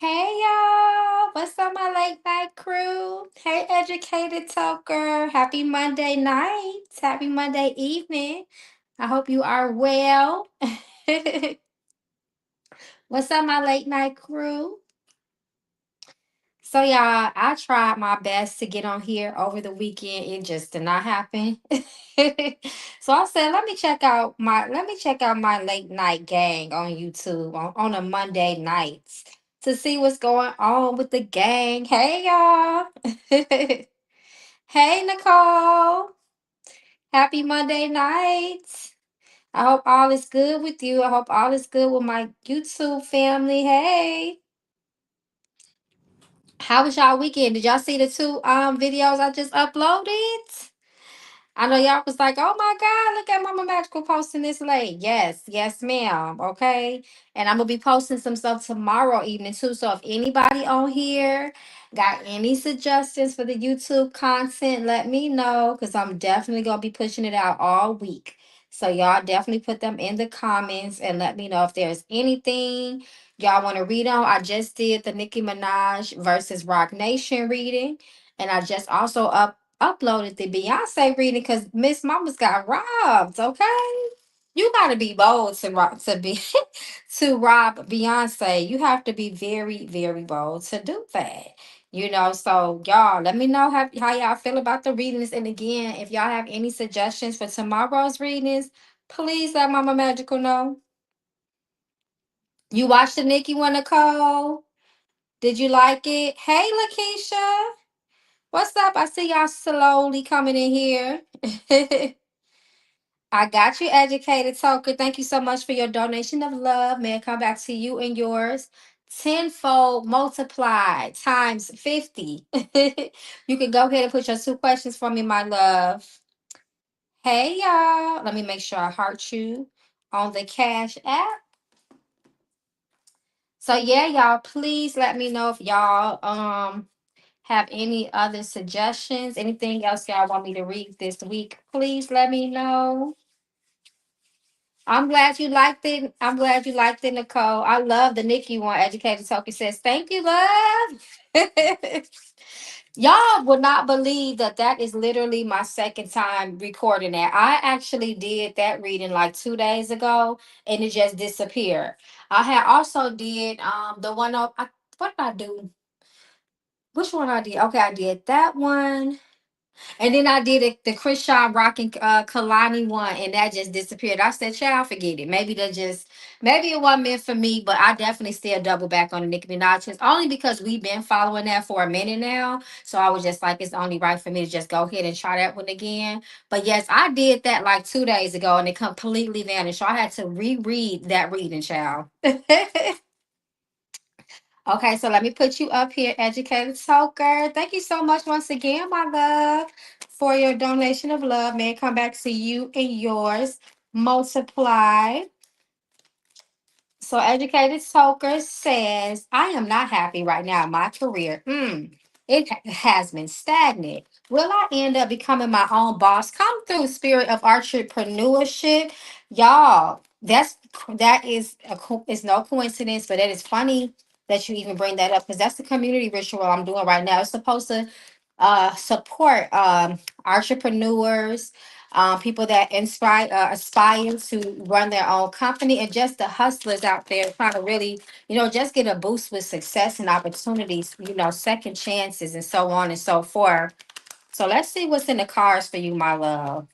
Hey y'all, what's up, my late night crew? Hey, educated talker. Happy Monday night. Happy Monday evening. I hope you are well. What's up, my late night crew? So y'all, I tried my best to get on here over the weekend. It just did not happen. So I said, let me check out my late night gang on YouTube on a Monday nights to see what's going on with the gang. Hey y'all. Hey Nicole. Happy Monday nights. I hope all is good with you. I hope all is good with my YouTube family. Hey. How was y'all weekend? Did y'all see the two videos I just uploaded? I know y'all was like, oh my God, look at Mama Magical posting this late. Yes, yes, ma'am. Okay. And I'm gonna be posting some stuff tomorrow evening too. So if anybody on here got any suggestions for the YouTube content, let me know because I'm definitely gonna be pushing it out all week. So y'all definitely put them in the comments and let me know if there's anything y'all want to read on. I just did the Nicki Minaj versus Rock Nation reading. And I just also uploaded the Beyonce reading because Miss Mama's got robbed. Okay, you got to be bold to rob Beyonce. You have to be very very bold to do that. So y'all let me know how y'all feel about the readings. And again, if y'all have any suggestions for tomorrow's readings, please let Mama Magical know. You watched the Nikki one, Nicole? Did you like it? Hey, Lakeisha. What's up? I see y'all slowly coming in here. I got you, educated talker. Thank you so much for your donation of love. May it come back to you and yours tenfold multiplied times 50. You can go ahead and put your two questions for me, my love. Hey, y'all. Let me make sure I heart you on the Cash app. So, yeah, y'all, please let me know if y'all have any other suggestions, anything else y'all want me to read this week. Please let me know. I'm glad you liked it. I'm glad you liked it, Nicole. I love the Nikki one. Educated Toki says, thank you, love. Y'all would not believe that is literally my second time recording that. I actually did that reading like 2 days ago and it just disappeared. I had also did the one what did I do? Which one I did? Okay, I did that one. And then I did the Krishan Rock and Kalani one, and that just disappeared. I said, "Child, forget it. Maybe it wasn't meant for me." But I definitely still double back on the Nicki Minaj twins, only because we've been following that for a minute now. So I was just like, it's only right for me to just go ahead and try that one again. But yes, I did that like 2 days ago, and it completely vanished. So I had to reread that reading, child. Okay, so let me put you up here, educated talker. Thank you so much once again, my love, for your donation of love. May it come back to you and yours. Multiply. So, educated talker says, I am not happy right now in my career. Has been stagnant. Will I end up becoming my own boss? Come through, spirit of entrepreneurship, y'all. It's no coincidence, but that is funny that you even bring that up because that's the community ritual I'm doing right now. It's supposed to support entrepreneurs, people that aspire to run their own company, and just the hustlers out there trying to really, just get a boost with success and opportunities, second chances and so on and so forth. So let's see what's in the cards for you, my love.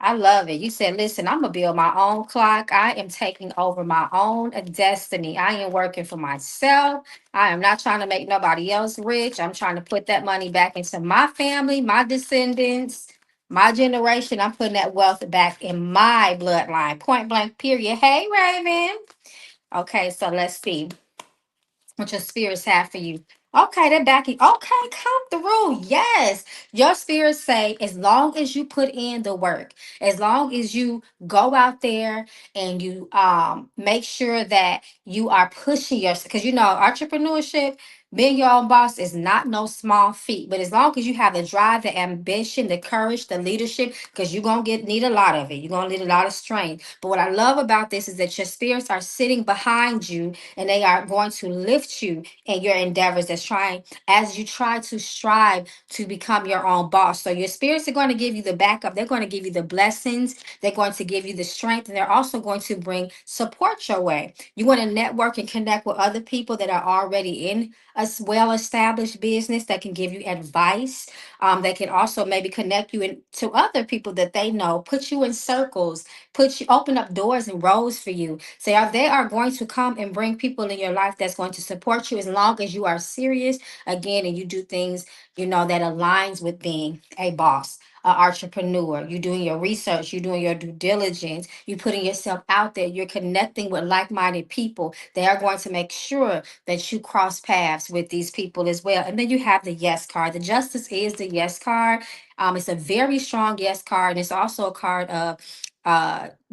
I love it. You said, listen, I'm going to build my own clock. I am taking over my own destiny. I am working for myself. I am not trying to make nobody else rich. I'm trying to put that money back into my family, my descendants, my generation. I'm putting that wealth back in my bloodline. Point blank, period. Hey, Raven. Okay, so let's see what your spirits have for you. Okay, they're backing. Okay, come through. Yes. Your spirits say, as long as you put in the work, as long as you go out there and you make sure that you are pushing yourself, because entrepreneurship. Being your own boss is not no small feat, but as long as you have the drive, the ambition, the courage, the leadership, because you're gonna get need a lot of it. You're gonna need a lot of strength. But what I love about this is that your spirits are sitting behind you and they are going to lift you in your endeavors as trying as you try to strive to become your own boss. So your spirits are going to give you the backup, they're going to give you the blessings, they're going to give you the strength, and they're also going to bring support your way. You want to network and connect with other people that are already in well established business that can give you advice. They can also maybe connect you to other people that they know, put you in circles, put you open up doors and roads for you. So they are going to come and bring people in your life that's going to support you as long as you are serious again and you do things that aligns with being a boss, an entrepreneur. You're doing your research, you're doing your due diligence, you're putting yourself out there, you're connecting with like-minded people. They are going to make sure that you cross paths with these people as well. And then you have the yes card. The justice is the yes card. It's a very strong yes card, and it's also a card of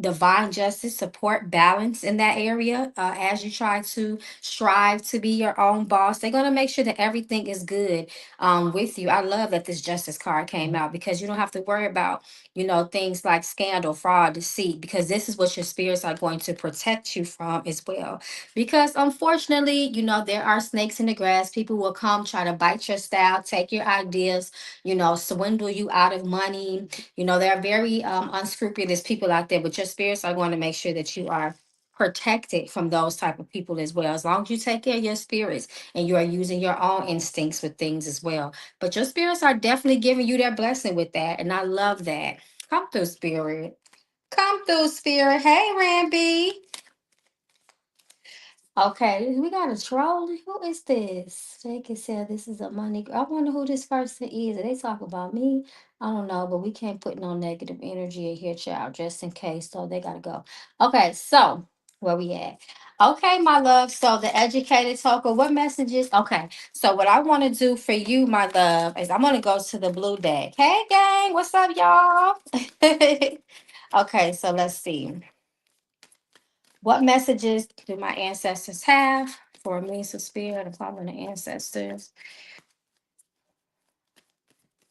divine justice, support, balance in that area as you try to strive to be your own boss. They're going to make sure that everything is good with you. I love that this justice card came out because you don't have to worry about things like scandal, fraud, deceit, because this is what your spirits are going to protect you from as well. Because unfortunately, there are snakes in the grass. People will come try to bite your style, take your ideas, swindle you out of money. There are very unscrupulous people out there, but your spirits are going to make sure that you are protected from those type of people as well. As long as you take care of your spirits and you are using your own instincts with things as well. But your spirits are definitely giving you their blessing with that. And I love that. Come through, spirit. Come through, spirit. Hey, Ramby. Okay, we got a troll. Who is this? They can say this is a money. I wonder who this person is. They talk about me. I don't know, but we can't put no negative energy in here, child, just in case. So they gotta go. Okay, so where we at? Okay, my love. So the educated talker, what messages? Okay, so what I want to do for you, my love, is I'm gonna go to the blue deck. Hey, gang, what's up, y'all? Okay, so let's see. What messages do my ancestors have for me? So spirit of following the ancestors.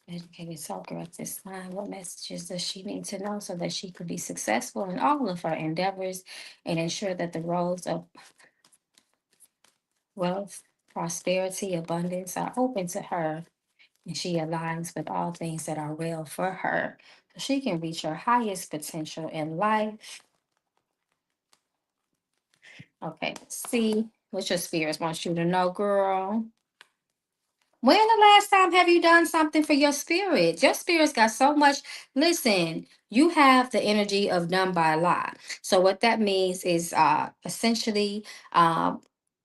Educated talker at this time. What messages does she need to know so that she could be successful in all of her endeavors and ensure that the roads of wealth, prosperity, abundance are open to her and she aligns with all things that are well for her so she can reach her highest potential in life. Okay, let's see what your spirits want you to know, girl. When the last time have you done something for your spirit? Your spirit's got so much. Listen, you have the energy of done by a lot. So what that means is essentially um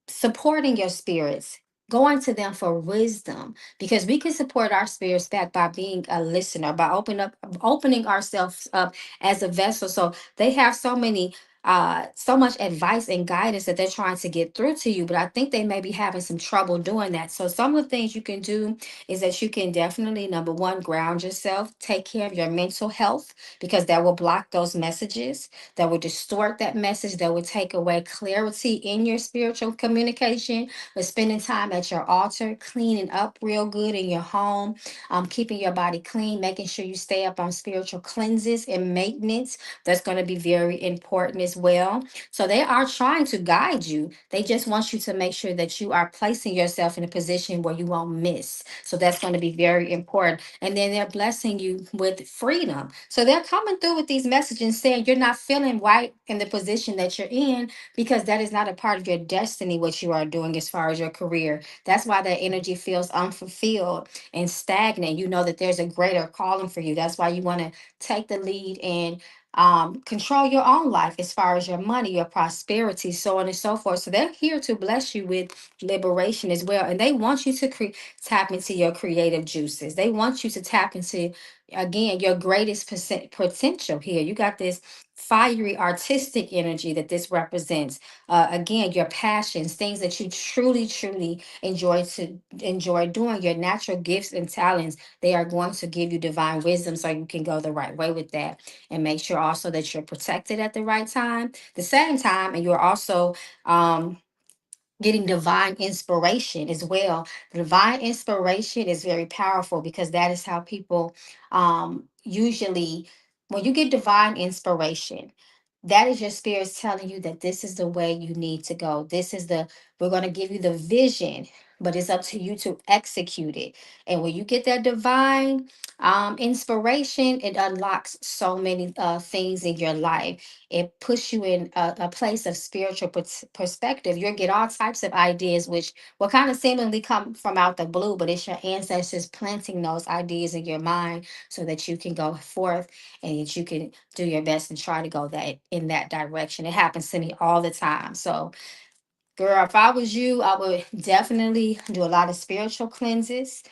supporting your spirits, going to them for wisdom, because we can support our spirits back by being a listener, by opening ourselves up as a vessel. So they have so much advice and guidance that they're trying to get through to you, but I think they may be having some trouble doing that. So some of the things you can do is that you can definitely, number one, ground yourself, take care of your mental health, because that will block those messages, that will distort that message, that will take away clarity in your spiritual communication. But spending time at your altar, cleaning up real good in your home, keeping your body clean, making sure you stay up on spiritual cleanses and maintenance, that's going to be very important as well. So they are trying to guide you. They just want you to make sure that you are placing yourself in a position where you won't miss. So that's going to be very important. And then they're blessing you with freedom. So they're coming through with these messages saying you're not feeling right in the position that you're in because that is not a part of your destiny, what you are doing as far as your career. That's why that energy feels unfulfilled and stagnant. You know that there's a greater calling for you. That's why you want to take the lead and control your own life as far as your money, your prosperity, so on and so forth. So they're here to bless you with liberation as well. And they want you to tap into your creative juices. They want you to tap into, again, your greatest potential here. You got this fiery artistic energy that this represents. Again, your passions, things that you truly, truly enjoy doing, your natural gifts and talents. They are going to give you divine wisdom so you can go the right way with that and make sure also that you're protected at the right time, the same time, and you're also um getting divine inspiration as well. Divine inspiration is very powerful because that is how people usually, when you get divine inspiration, that is your spirit's telling you that this is the way you need to go. We're going to give you the vision, but it's up to you to execute it. And when you get that divine inspiration, it unlocks so many things in your life. It puts you in a place of spiritual perspective. You'll get all types of ideas, which will kind of seemingly come from out the blue, but it's your ancestors planting those ideas in your mind so that you can go forth and that you can do your best and try to go that in that direction. It happens to me all the time. So, girl, if I was you, I would definitely do a lot of spiritual cleanses,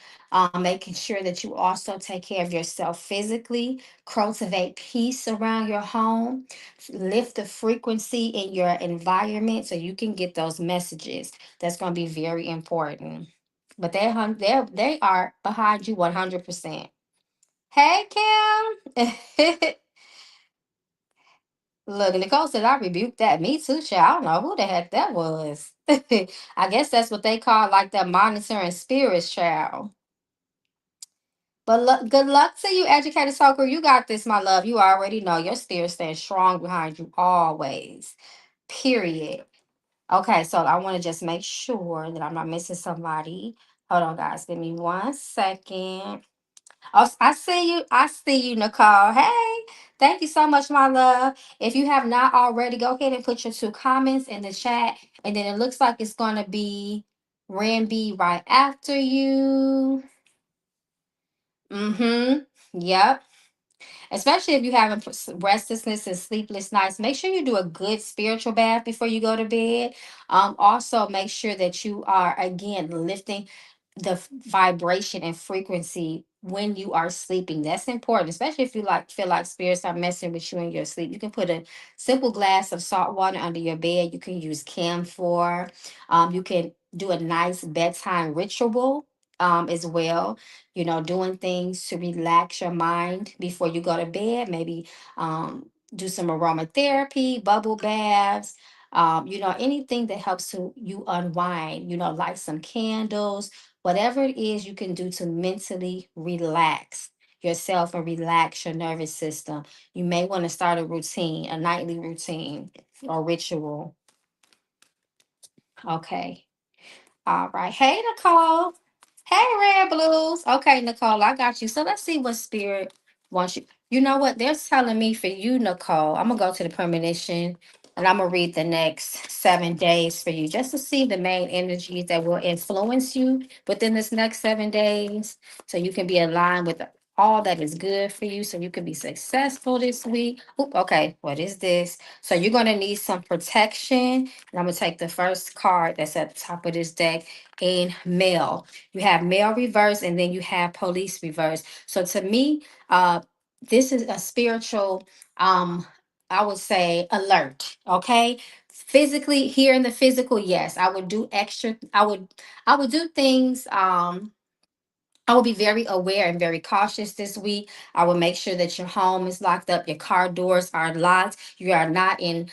making sure that you also take care of yourself physically, cultivate peace around your home, lift the frequency in your environment so you can get those messages. That's going to be very important. But they are behind you 100%. Hey, Kim. Look, Nicole said I rebuked that. Me too, child. I don't know who the heck that was. I guess that's what they call like that monitoring spirits, child. But good luck to you, educated soaker. You got this, my love. You already know your spirit stands strong behind you always. Period. Okay, so I want to just make sure that I'm not missing somebody. Hold on, guys. Give me 1 second. Oh, I see you. I see you, Nicole. Hey, thank you so much, my love. If you have not already, go ahead and put your 2 comments in the chat. And then it looks like it's going to be Ramby right after you. Mm-hmm. Yep. Especially if you have restlessness and sleepless nights, make sure you do a good spiritual bath before you go to bed. Also make sure that you are again lifting the vibration and frequency when you are sleeping. That's important, especially if you like feel like spirits are messing with you in your sleep. You can put a simple glass of salt water under your bed. You can use camphor. You can do a nice bedtime ritual as well, doing things to relax your mind before you go to bed. Maybe do some aromatherapy, bubble baths, anything that helps to you unwind, light some candles, whatever it is you can do to mentally relax yourself and relax your nervous system. You may want to start a routine, a nightly routine or ritual. Okay. All right. Hey, Nicole. Hey, Red Blues. Okay, Nicole, I got you. So let's see what spirit wants you. You know what? They're telling me for you, Nicole. I'm gonna go to the premonition and I'm gonna read the next 7 days for you just to see the main energies that will influence you within this next 7 days. So you can be aligned with all that is good for you. So you can be successful this week. Oop, okay, what is this? So you're gonna need some protection. And I'm gonna take the first card that's at the top of this deck in male. You have male reverse and then you have police reverse. So to me, this is a spiritual, I would say, alert. Okay. Physically, here in the physical, yes, I would do extra. I would do things. I will be very aware and very cautious this week. I will make sure that your home is locked up, your car doors are locked, you are not in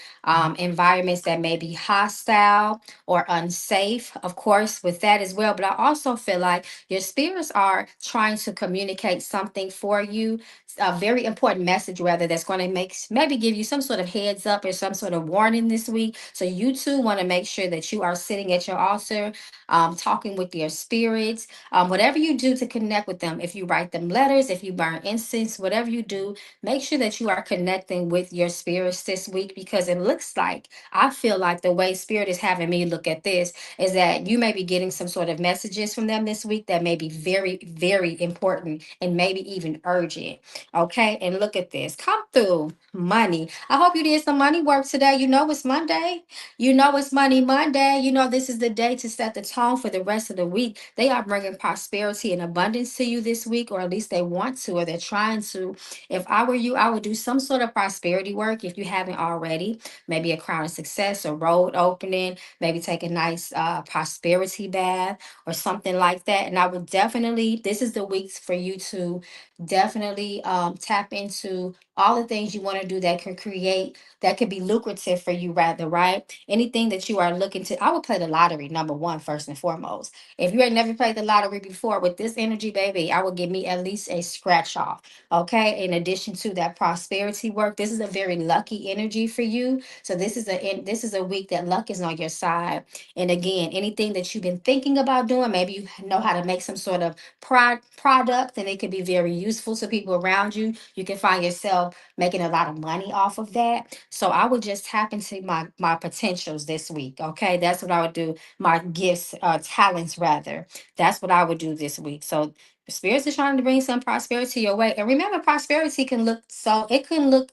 environments that may be hostile or unsafe, of course, with that as well. But I also feel like your spirits are trying to communicate something for you, a very important message, rather, that's going to maybe give you some sort of heads up or some sort of warning this week. So you too want to make sure that you are sitting at your altar, talking with your spirits, whatever you do to connect with them. If you write them letters, if you burn incense, whatever you do, make sure that you are connecting with your spirits this week, because it looks like, I feel like the way spirit is having me look at this is that you may be getting some sort of messages from them this week that may be very, very important and maybe even urgent. Okay. And look at this. Come through money. I hope you did some money work today. It's Monday. It's Money Monday. This is the day to set the tone for the rest of the week. They are bringing prosperity and abundance to you this week, or at least they want to, or they're trying to. If I were you, I would do some sort of prosperity work if you haven't already. Maybe a crown of success, a road opening, maybe take a nice prosperity bath or something like that. And I would definitely, this is the week for you to definitely tap into all the things you want to do that can create, that could be lucrative for you, rather, right? Anything that you are looking to, I would play the lottery, number one, first and foremost. If you ain't never played the lottery before, with this energy, baby, I would give me at least a scratch off. Okay. In addition to that prosperity work, this is a very lucky energy for you. So this is a week that luck is on your side. And again, anything that you've been thinking about doing, maybe you know how to make some sort of product, and it could be very useful to people around you. You can find yourself making a lot of money off of that. So I would just tap into my potentials this week. Okay. That's what I would do. My gifts, talents rather. That's what I would do this week. So the spirits are trying to bring some prosperity your way. And remember, prosperity can look, so it can look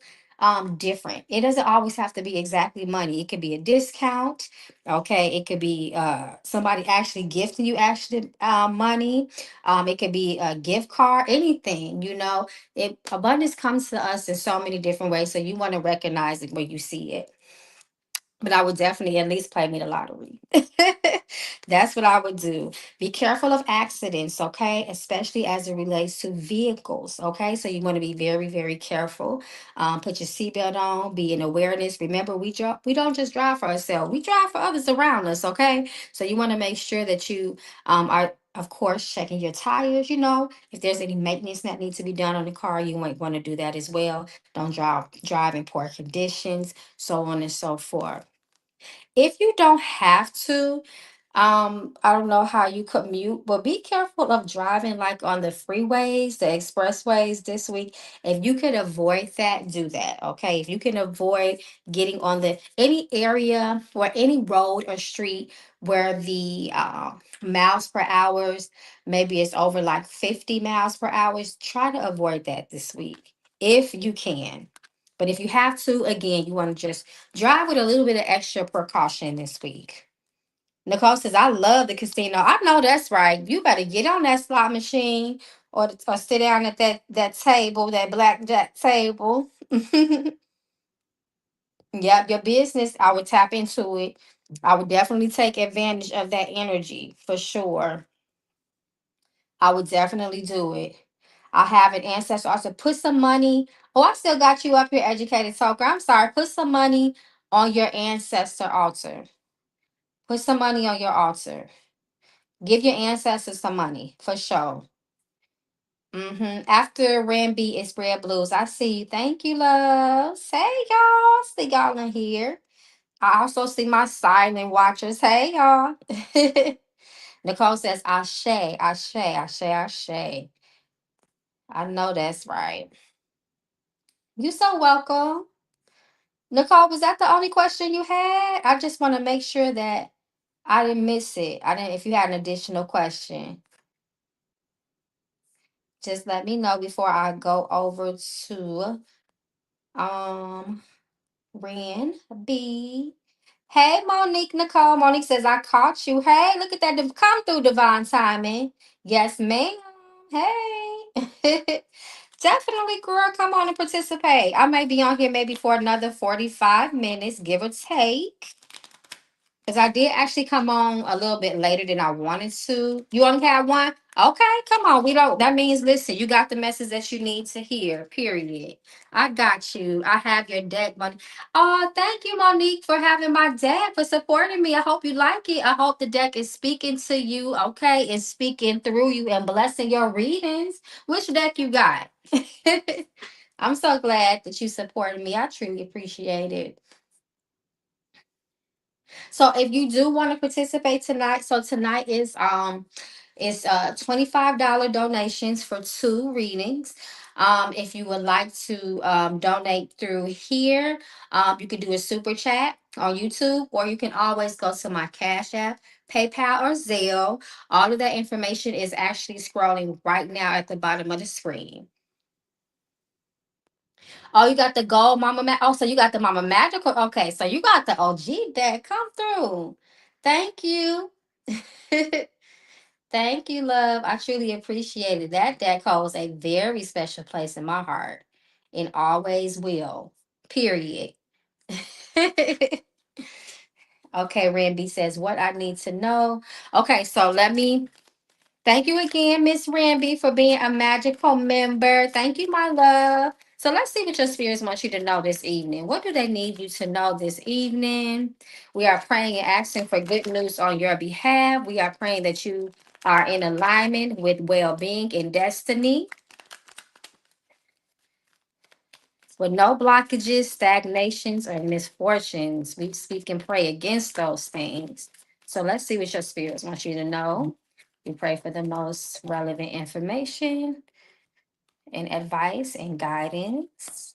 different. It doesn't always have to be exactly money. It could be a discount. Okay. It could be somebody actually gifting you actually money. It could be a gift card, anything, it abundance comes to us in so many different ways. So you want to recognize it when you see it. But I would definitely at least play me the lottery. That's what I would do. Be careful of accidents, okay? Especially as it relates to vehicles, okay? So you want to be very, very careful. Put your seatbelt on. Be in awareness. Remember, we don't just drive for ourselves. We drive for others around us, okay? So you want to make sure that you are, of course, checking your tires. If there's any maintenance that needs to be done on the car, you might want to do that as well. Don't drive in poor conditions, so on and so forth. If you don't have to, I don't know how you commute, but be careful of driving like on the freeways, the expressways this week. If you could avoid that, do that. Okay. If you can avoid getting on the any area or any road or street where the miles per hours, maybe it's over like 50 miles per hour, try to avoid that this week if you can. But if you have to, again, you want to just drive with a little bit of extra precaution this week. Nicole says, I love the casino. I know that's right. You better get on that slot machine, or sit down at that table, that blackjack table. Yep, your business, I would tap into it. I would definitely take advantage of that energy for sure. I would definitely do it. I have an ancestor also put some money. Oh, I still got you up here, educated talker. I'm sorry. Put some money on your ancestor altar. Put some money on your altar. Give your ancestors some money for sure. After Ramby is Red Blues. I see you. Thank you, love. Hey, y'all. See y'all in here. I also see my silent watchers. Hey, y'all. Nicole says, Ashe, Ashe, Ashe, Ashe. I know that's right. You so welcome. Nicole, was that the only question you had? I just want to make sure that I didn't miss it. I didn't, if you had an additional question, just let me know before I go over to um Ren B. Hey Monique Nicole. Monique says I caught you. Hey, look at that. Come through divine timing. Yes, ma'am. Hey. Definitely, girl. Come on and participate. I may be on here maybe for another 45 minutes, give or take. Because I did actually come on a little bit later than I wanted to. You only had one? Okay, come on. We don't, that means, listen, you got the message that you need to hear, period. I got you. I have your deck, Monique. Oh, thank you, Monique, for having my deck, for supporting me. I hope you like it. I hope the deck is speaking to you, okay, and speaking through you and blessing your readings. Which deck you got? I'm so glad that you supported me. I truly appreciate it. So if you do want to participate tonight, so tonight is $25 donations for two readings. If you would like to donate through here, you can do a super chat on YouTube, or you can always go to my Cash App, PayPal, or Zelle. All of that information is actually scrolling right now at the bottom of the screen. Oh, you got the gold Mama Oh, so you got the Mama Magical. Okay, so you got the OG deck. Come through. Thank you. Thank you, love. I truly appreciate it. That deck holds a very special place in my heart and always will. Period. Okay, Randy says what I need to know. Okay, so let me thank you again, Miss Ramby, for being a magical member. Thank you, my love. So let's see what your spirits want you to know this evening. What do they need you to know this evening? We are praying and asking for good news on your behalf. We are praying that you are in alignment with well being and destiny, with no blockages, stagnations, or misfortunes. We speak and pray against those things. So let's see what your spirits want you to know. We pray for the most relevant information and advice and guidance.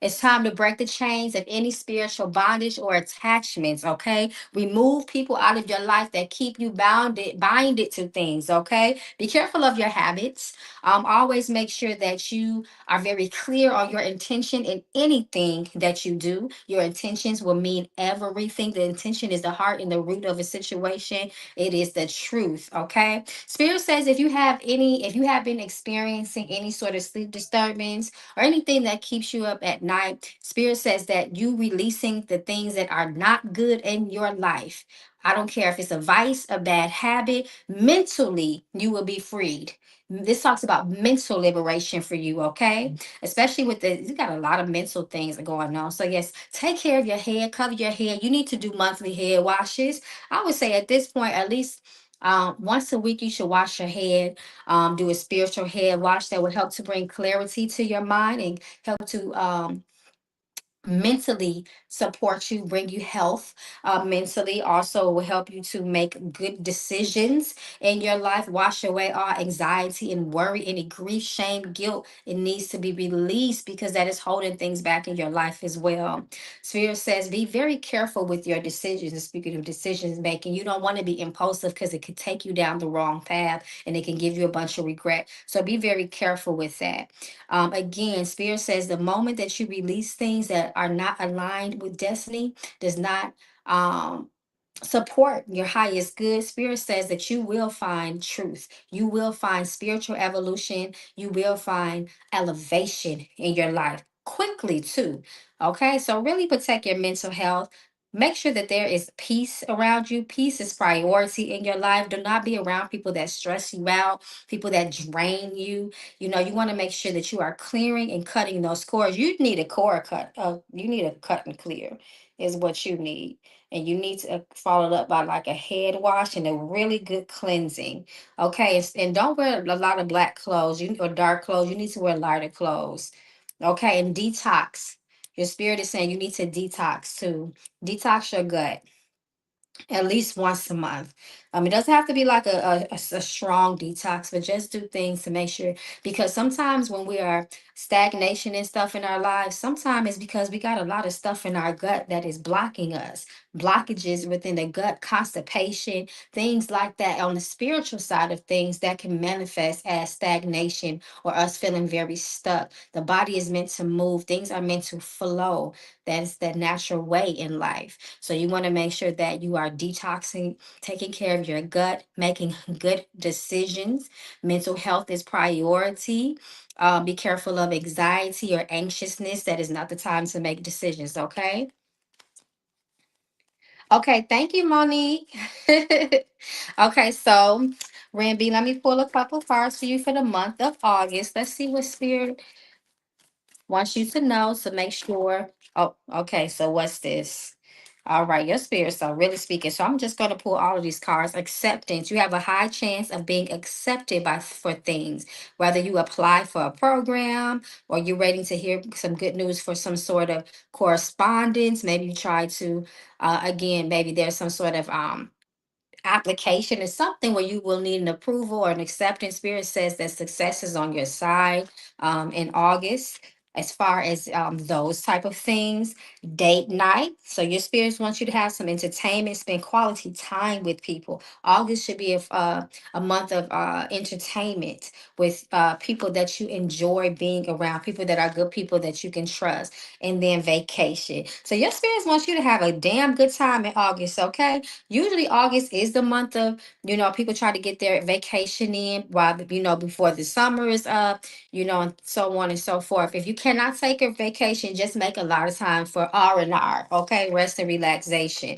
It's time to break the chains of any spiritual bondage or attachments, okay? Remove people out of your life that keep you binded to things, okay? Be careful of your habits. Always make sure that you are very clear on your intention in anything that you do. Your intentions will mean everything. The intention is the heart and the root of a situation. It is the truth, okay? Spirit says if you have been experiencing any sort of sleep disturbance, or anything that keeps you up at night. Spirit says that you releasing the things that are not good in your life. I don't care if it's a vice, a bad habit, mentally, you will be freed. This talks about mental liberation for you, okay? Especially with you got a lot of mental things going on. So, yes, take care of your hair, cover your hair. You need to do monthly hair washes. I would say at this point, at least once a week, you should wash your head, do a spiritual head wash that will help to bring clarity to your mind and help to mentally support you, bring you health mentally, also will help you to make good decisions in your life, wash away all anxiety and worry, any grief, shame, guilt. It needs to be released because that is holding things back in your life as well. Spirit says be very careful with your decisions. And speaking of decisions making, you don't want to be impulsive because it could take you down the wrong path and it can give you a bunch of regret. So be very careful with that. Again, Spirit says the moment that you release things that are not aligned with destiny does not um, support your highest good. Spirit says that you will find truth, you will find spiritual evolution, you will find elevation in your life quickly, too. Okay, so really protect your mental health. Make sure that there is peace around you. Peace is priority in your life. Do not be around people that stress you out, people that drain you. You know, you want to make sure that you are clearing and cutting those cords. You need a core cut. You need a cut and clear is what you need. And you need to follow it up by like a head wash and a really good cleansing. Okay. And don't wear a lot of black clothes or dark clothes. You need to wear lighter clothes. Okay. And detox. Your spirit is saying you need to detox too. Detox your gut at least once a month. It doesn't have to be like a strong detox, but just do things to make sure. Because sometimes when we are stagnation and stuff in our lives, sometimes it's because we got a lot of stuff in our gut that is blocking us. Blockages within the gut, constipation, things like that. On the spiritual side of things, that can manifest as stagnation or us feeling very stuck. The body is meant to move, things are meant to flow. That is the natural way in life. So you want to make sure that you are detoxing, taking care of your gut, making good decisions. Mental health is priority. Be careful of anxiety or anxiousness. That is not the time to make decisions. Okay. Okay. Thank you, Monique. Okay. So, Ramby, let me pull a couple cards for you for the month of August. Let's see what spirit wants you to know. So make sure. Oh, okay. So what's this? All right, your spirits are really speaking. So I'm just going to pull all of these cards. Acceptance. You have a high chance of being accepted by for things, whether you apply for a program or you're waiting to hear some good news for some sort of correspondence. Maybe you try to, again, maybe there's some sort of application is something where you will need an approval or an acceptance. Spirit says that success is on your side in August. as far as those type of things. Date night. So your spirits want you to have some entertainment, spend quality time with people. August should be a month of entertainment with people that you enjoy being around, people that are good people that you can trust. And then vacation. So your spirits want you to have a damn good time in August, okay? Usually August is the month of, people try to get their vacation in while, before the summer is up, and so on and so forth. If you cannot take a vacation, just make a lot of time for R&R, okay? Rest and relaxation.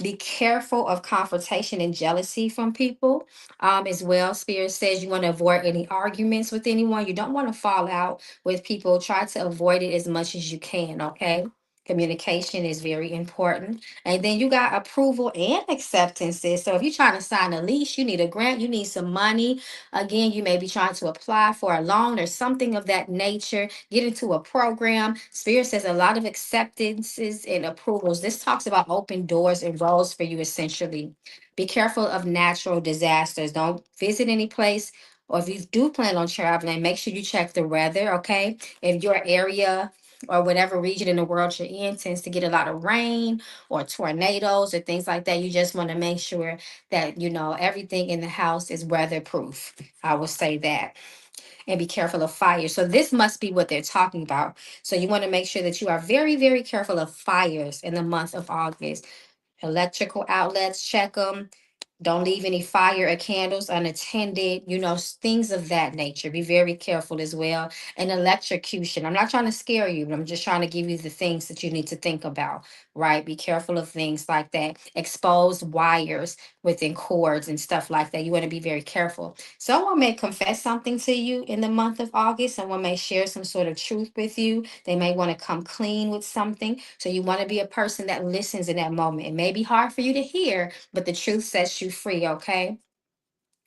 Be careful of confrontation and jealousy from people as well. Spirit says you want to avoid any arguments with anyone. You don't want to fall out with people. Try to avoid it as much as you can, okay? Communication is very important. And then you got approval and acceptances. So if you're trying to sign a lease, you need a grant, you need some money. Again, you may be trying to apply for a loan or something of that nature, get into a program. Spirit says a lot of acceptances and approvals. This talks about open doors and roads for you essentially. Be careful of natural disasters. Don't visit any place, or if you do plan on traveling, make sure you check the weather, okay? If your area or whatever region in the world you're in tends to get a lot of rain or tornadoes or things like that, you just want to make sure that everything in the house is weatherproof. I will say that. And be careful of fire. So this must be what they're talking about. So you want to make sure that you are very, very careful of fires in the month of August. Electrical outlets, check them. Don't leave any fire or candles unattended, things of that nature. Be very careful as well. And electrocution. I'm not trying to scare you, but I'm just trying to give you the things that you need to think about, right? Be careful of things like that. Exposed wires within cords and stuff like that. You want to be very careful. Someone may confess something to you in the month of August. Someone may share some sort of truth with you. They may want to come clean with something. So you want to be a person that listens in that moment. It may be hard for you to hear, but the truth sets you free, okay?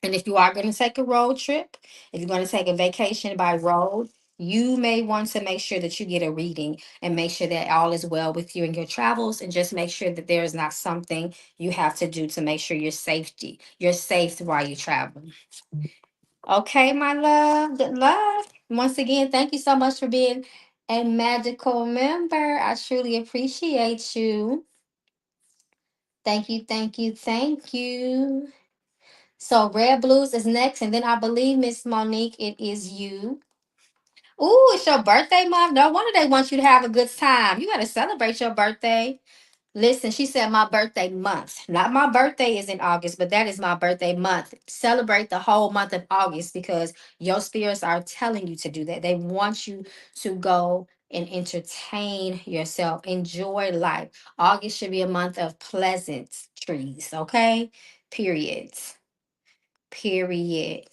And if you are going to take a road trip, if you're going to take a vacation by road, you may want to make sure that you get a reading and make sure that all is well with you in your travels, and just make sure that there is not something you have to do to make sure you're safe while you travel. Okay, my love, good luck. Once again, thank you so much for being a magical member. I truly appreciate you. Thank you, thank you, thank you. So Red Blues is next, and then I believe Miss Monique, it is you. Ooh, it's your birthday month. No wonder they want you to have a good time. You got to celebrate your birthday. Listen, she said my birthday month. Not my birthday is in August, but that is my birthday month. Celebrate the whole month of August because your spirits are telling you to do that. They want you to go and entertain yourself, enjoy life. August should be a month of pleasant trees, okay? Period. Period.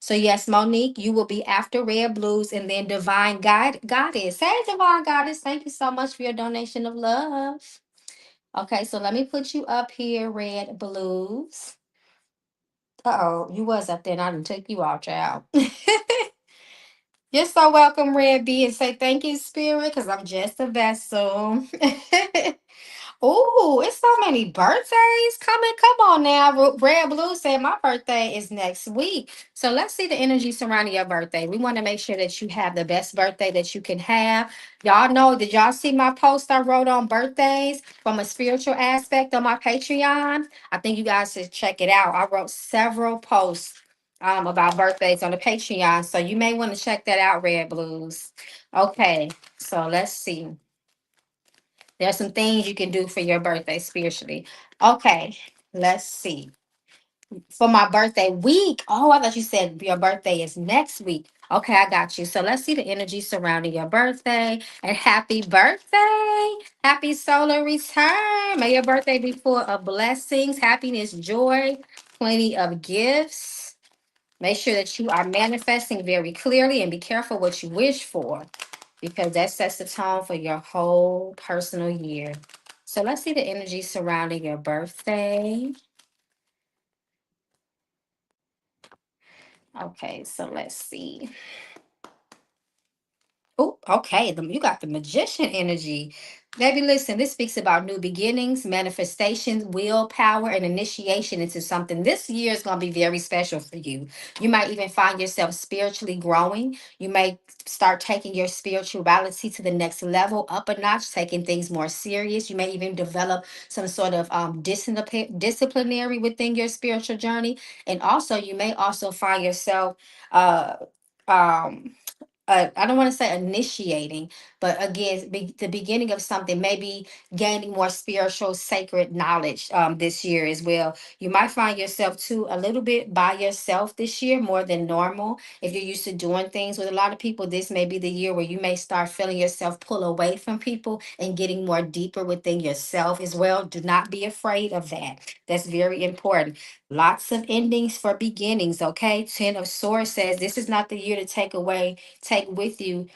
So yes, Monique, you will be after Red Blues and then Divine Goddess. Hey, Divine Goddess, thank you so much for your donation of love. Okay, so let me put you up here, Red Blues. Uh-oh, you was up there and I didn't take you out, child. You're so welcome, Red B, and say thank you, Spirit, because I'm just a vessel. Oh, it's so many birthdays coming. Come on now. Red Blue said my birthday is next week. So let's see the energy surrounding your birthday. We want to make sure that you have the best birthday that you can have. Y'all know, did y'all see my post I wrote on birthdays from a spiritual aspect on my Patreon? I think you guys should check it out. I wrote several posts about birthdays on the Patreon. So you may want to check that out, Red Blues. Okay, so let's see. There's some things you can do for your birthday spiritually. Okay, let's see. For my birthday week. Oh, I thought you said your birthday is next week. Okay, I got you. So let's see the energy surrounding your birthday. And happy birthday. Happy solar return. May your birthday be full of blessings, happiness, joy, plenty of gifts. Make sure that you are manifesting very clearly and be careful what you wish for because that sets the tone for your whole personal year. So let's see the energy surrounding your birthday. Okay, so let's see. Oh, okay. You got the magician energy. Baby, listen, this speaks about new beginnings, manifestations, willpower, and initiation into something. This year is going to be very special for you. You might even find yourself spiritually growing. You may start taking your spirituality to the next level, up a notch, taking things more serious. You may even develop some sort of disciplinary within your spiritual journey. And also, you may also find yourself. Uh, um I don't want to say initiating, but again, the beginning of something, maybe gaining more spiritual, sacred knowledge this year as well. You might find yourself too a little bit by yourself this year, more than normal. If you're used to doing things with a lot of people, this may be the year where you may start feeling yourself pull away from people and getting more deeper within yourself as well. Do not be afraid of that. That's very important. Lots of endings for beginnings, okay? Ten of Swords says this is not the year to take with you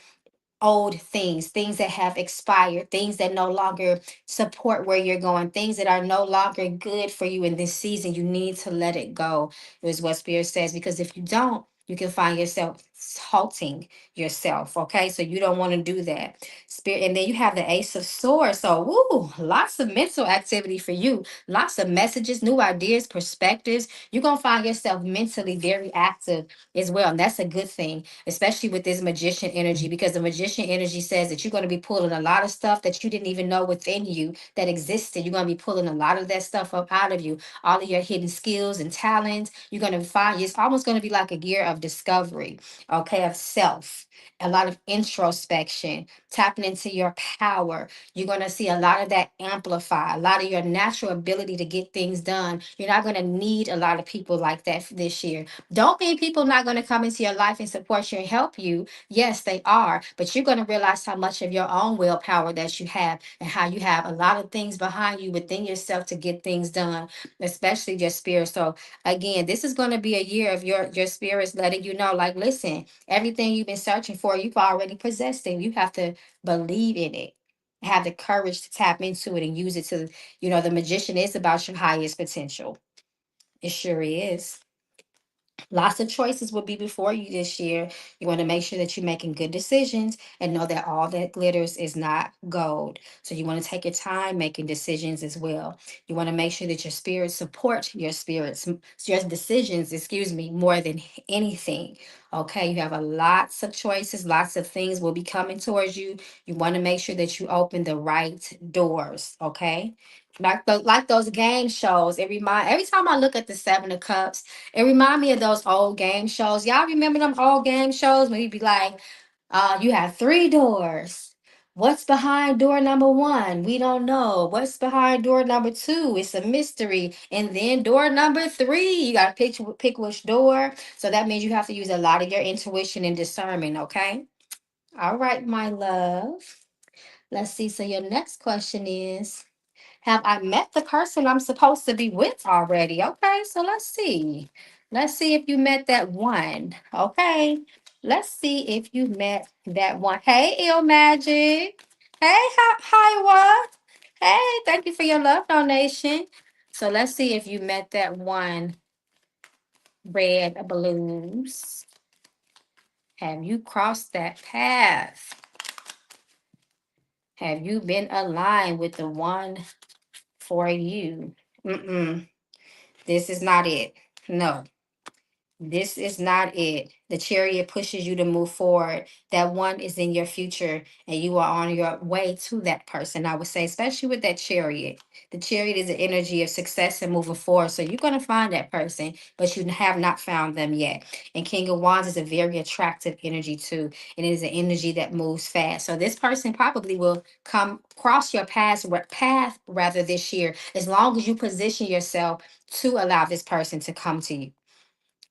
old things, things that have expired, things that no longer support where you're going, things that are no longer good for you in this season. You need to let it go, is what Spirit says, because if you don't, you can find yourself halting yourself. Okay, so you don't want to do that. Spirit, and then you have the Ace of Swords. So, woo, lots of mental activity for you, lots of messages, new ideas, perspectives. You're gonna find yourself mentally very active as well, and that's a good thing, especially with this magician energy, because the magician energy says that you're going to be pulling a lot of stuff that you didn't even know within you that existed. You're going to be pulling a lot of that stuff up out of you, all of your hidden skills and talents. You're going to find it's almost going to be like a year of discovery, okay, of self. A lot of introspection, tapping into your power. You're going to see a lot of that amplify, a lot of your natural ability to get things done. You're not going to need a lot of people like that this year. Don't mean people not going to come into your life and support you and help you. Yes, they are, but you're going to realize how much of your own willpower that you have and how you have a lot of things behind you within yourself to get things done, especially your spirit. So again, this is going to be a year of your spirits letting you know, like, listen, everything you've been searching for, you've already possessed it. You have to believe in it. Have the courage to tap into it and use it to, the magician is about your highest potential. It sure is. Lots of choices will be before you this year. You want to make sure that you're making good decisions and know that all that glitters is not gold. So you want to take your time making decisions as well. You want to make sure that your spirit supports your decisions, excuse me, more than anything. Okay, you have a lots of choices, lots of things will be coming towards you. You want to make sure that you open the right doors. Okay. Like those game shows. Every time I look at the Seven of Cups, it remind me of those old game shows. Y'all remember them old game shows when you'd be like, you have three doors. What's behind door number one? We don't know. What's behind door number two? It's a mystery. And then door number three, you gotta pick which door. So that means you have to use a lot of your intuition and discernment, okay? All right, my love. Let's see. So your next question is, have I met the person I'm supposed to be with already? Okay, so let's see. Let's see if you met that one. Okay, let's see if you met that one. Hey, Il Magic. Hey, hi, what? Hey, thank you for your love donation. So let's see if you met that one. Red balloons. Have you crossed that path? Have you been aligned with the one for you? Mm-mm. This is not it. No. This is not it. The chariot pushes you to move forward. That one is in your future, and you are on your way to that person. I would say, especially with that chariot. The chariot is the energy of success and moving forward. So you're going to find that person, but you have not found them yet. And King of Wands is a very attractive energy, too. And it is an energy that moves fast. So this person probably will come cross your path rather this year, as long as you position yourself to allow this person to come to you.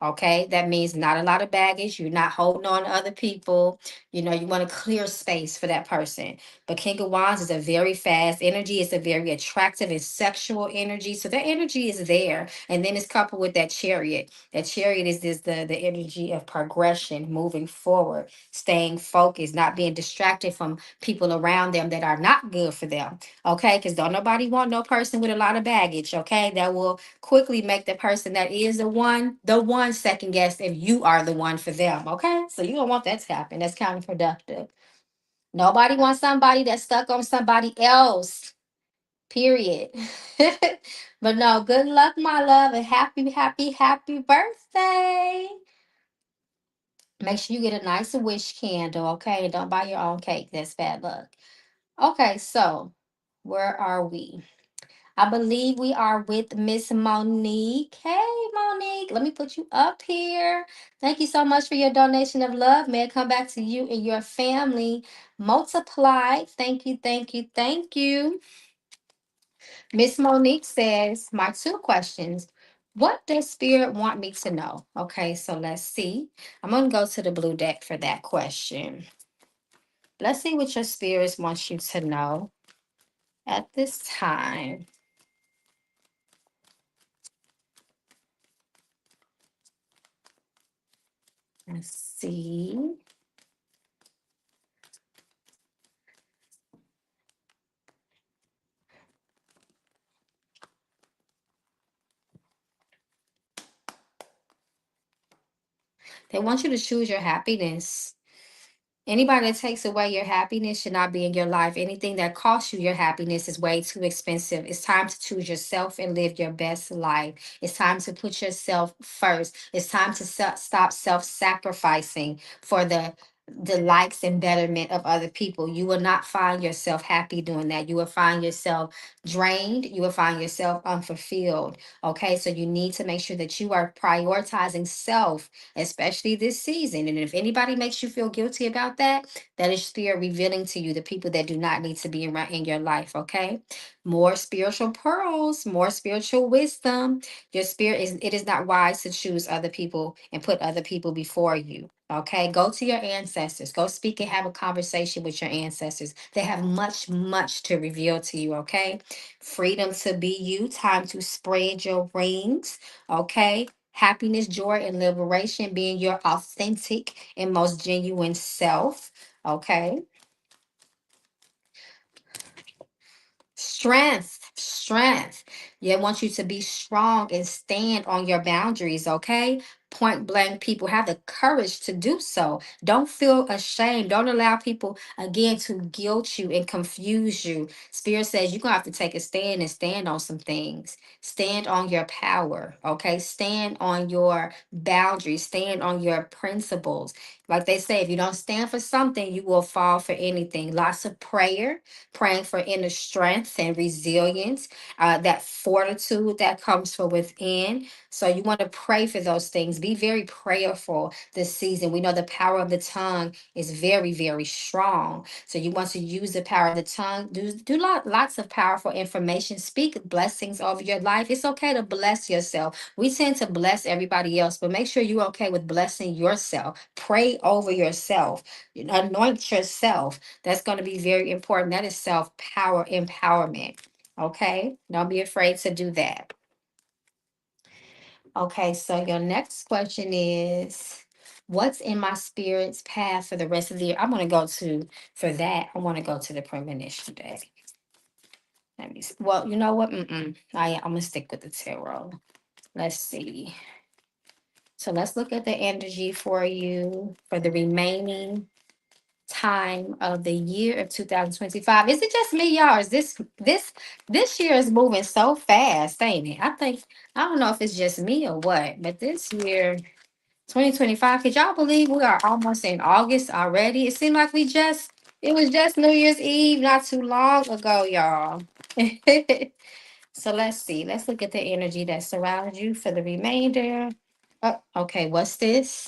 Okay, that means not a lot of baggage. You're not holding on to other people. You want to clear space for that person. But King of Wands is a very fast energy. It's a very attractive and sexual energy. So that energy is there. And then it's coupled with that chariot. That chariot is this the energy of progression, moving forward, staying focused, not being distracted from people around them that are not good for them. Okay, because don't nobody want no person with a lot of baggage. Okay, that will quickly make the person that is the one second guess if you are the one for them. Okay, so you don't want that to happen. That's counterproductive. Nobody wants somebody that's stuck on somebody else. Period. But no, good luck, my love, and happy, happy, happy birthday. Make sure you get a nice wish candle, okay? And don't buy your own cake. That's bad luck. Okay, so where are we? I believe we are with Miss Monique. Hey, Monique, let me put you up here. Thank you so much for your donation of love. May it come back to you and your family multiplied. Thank you, thank you, thank you. Miss Monique says, my two questions. What does spirit want me to know? Okay, so let's see. I'm going to go to the blue deck for that question. Let's see what your spirits want you to know at this time. Let's see. They want you to choose your happiness. Anybody that takes away your happiness should not be in your life. Anything that costs you your happiness is way too expensive. It's time to choose yourself and live your best life. It's time to put yourself first. It's time to stop self sacrificing for the likes and betterment of other people. You will not find yourself happy doing that. You will find yourself drained. You will find yourself unfulfilled. Okay, so you need to make sure that you are prioritizing self, especially this season. And if anybody makes you feel guilty about that, that is spirit revealing to you the people that do not need to be around in your life. Okay, more spiritual pearls, more spiritual wisdom. Your spirit is, it is not wise to choose other people and put other people before you. Okay, go to your ancestors, go speak and have a conversation with your ancestors. They have much, much to reveal to you. Okay, freedom to be you, time to spread your wings. Okay, happiness, joy, and liberation, being your authentic and most genuine self. Okay. Strength, strength. Yeah, I want you to be strong and stand on your boundaries, okay? Point blank, people have the courage to do so. Don't feel ashamed. Don't allow people, again, to guilt you and confuse you. Spirit says you're going to have to take a stand and stand on some things. Stand on your power, okay? Stand on your boundaries. Stand on your principles. Like they say, if you don't stand for something, you will fall for anything. Lots of prayer, praying for inner strength and resilience, that fortitude that comes from within. So you want to pray for those things. Be very prayerful this season. We know the power of the tongue is very, very strong. So you want to use the power of the tongue. Lots of powerful information. Speak blessings over your life. It's okay to bless yourself. We tend to bless everybody else, but make sure you're okay with blessing yourself. Pray over yourself. Anoint yourself. That's going to be very important. That is self power empowerment. Okay. Don't be afraid to do that. Okay. So your next question is, what's in my spirit's path for the rest of the year? I'm going to go to, for that, I want to go to the premonition day. Let me see. Well, you know what? I'm going to stick with the tarot. Let's see. So let's look at the energy for you for the remaining time of the year of 2025. Is it just me, y'all? Is this year is moving so fast, ain't it? I don't know if it's just me or what, but this year, 2025, could y'all believe we are almost in August already? It seemed like it was just New Year's Eve not too long ago, y'all. So let's see. Let's look at the energy that surrounds you for the remainder. Oh, okay, what's this?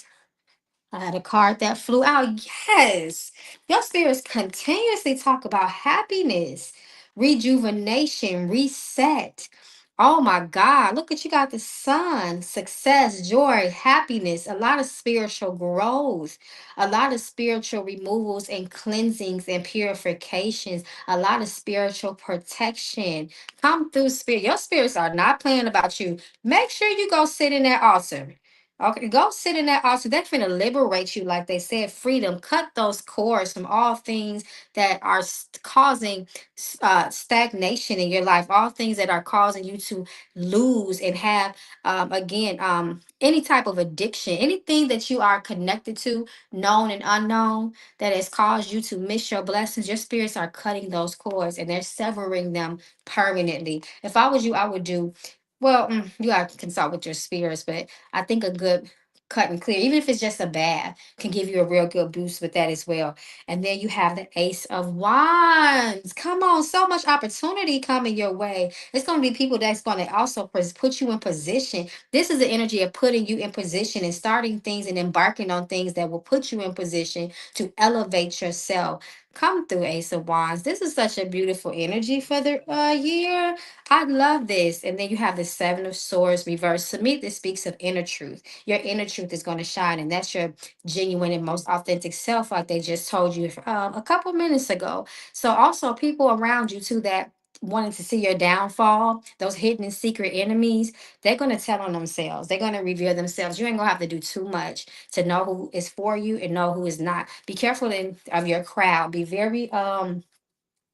I had a card that flew out. Yes. Your spirits continuously talk about happiness, rejuvenation, reset. Oh my God. Look at you got the sun, success, joy, happiness, a lot of spiritual growth, a lot of spiritual removals and cleansings and purifications, a lot of spiritual protection. Come through, spirit. Your spirits are not playing about you. Make sure you go sit in that altar. Okay, go sit in that altar. That's going to liberate you, like they said, freedom. Cut those cords from all things that are causing stagnation in your life, all things that are causing you to lose and have, again, any type of addiction, anything that you are connected to, known and unknown, that has caused you to miss your blessings. Your spirits are cutting those cords and they're severing them permanently. If I was you, I would do. Well, you have to consult with your spirits, but I think a good cut and clear, even if it's just a bath, can give you a real good boost with that as well. And then you have the Ace of Wands. Come on, so much opportunity coming your way. It's going to be people that's going to also put you in position. This is the energy of putting you in position and starting things and embarking on things that will put you in position to elevate yourself. Come through, Ace of Wands. This is such a beautiful energy for the year. I love this. And then you have the Seven of Swords reversed. To me, this speaks of inner truth. Your inner truth is going to shine, and that's your genuine and most authentic self, like they just told you a couple minutes ago. So, also, people around you, too, that wanting to see your downfall, those hidden and secret enemies, they're going to tell on themselves. They're going to reveal themselves. You ain't going to have to do too much to know who is for you and know who is not. Be careful of your crowd. Be very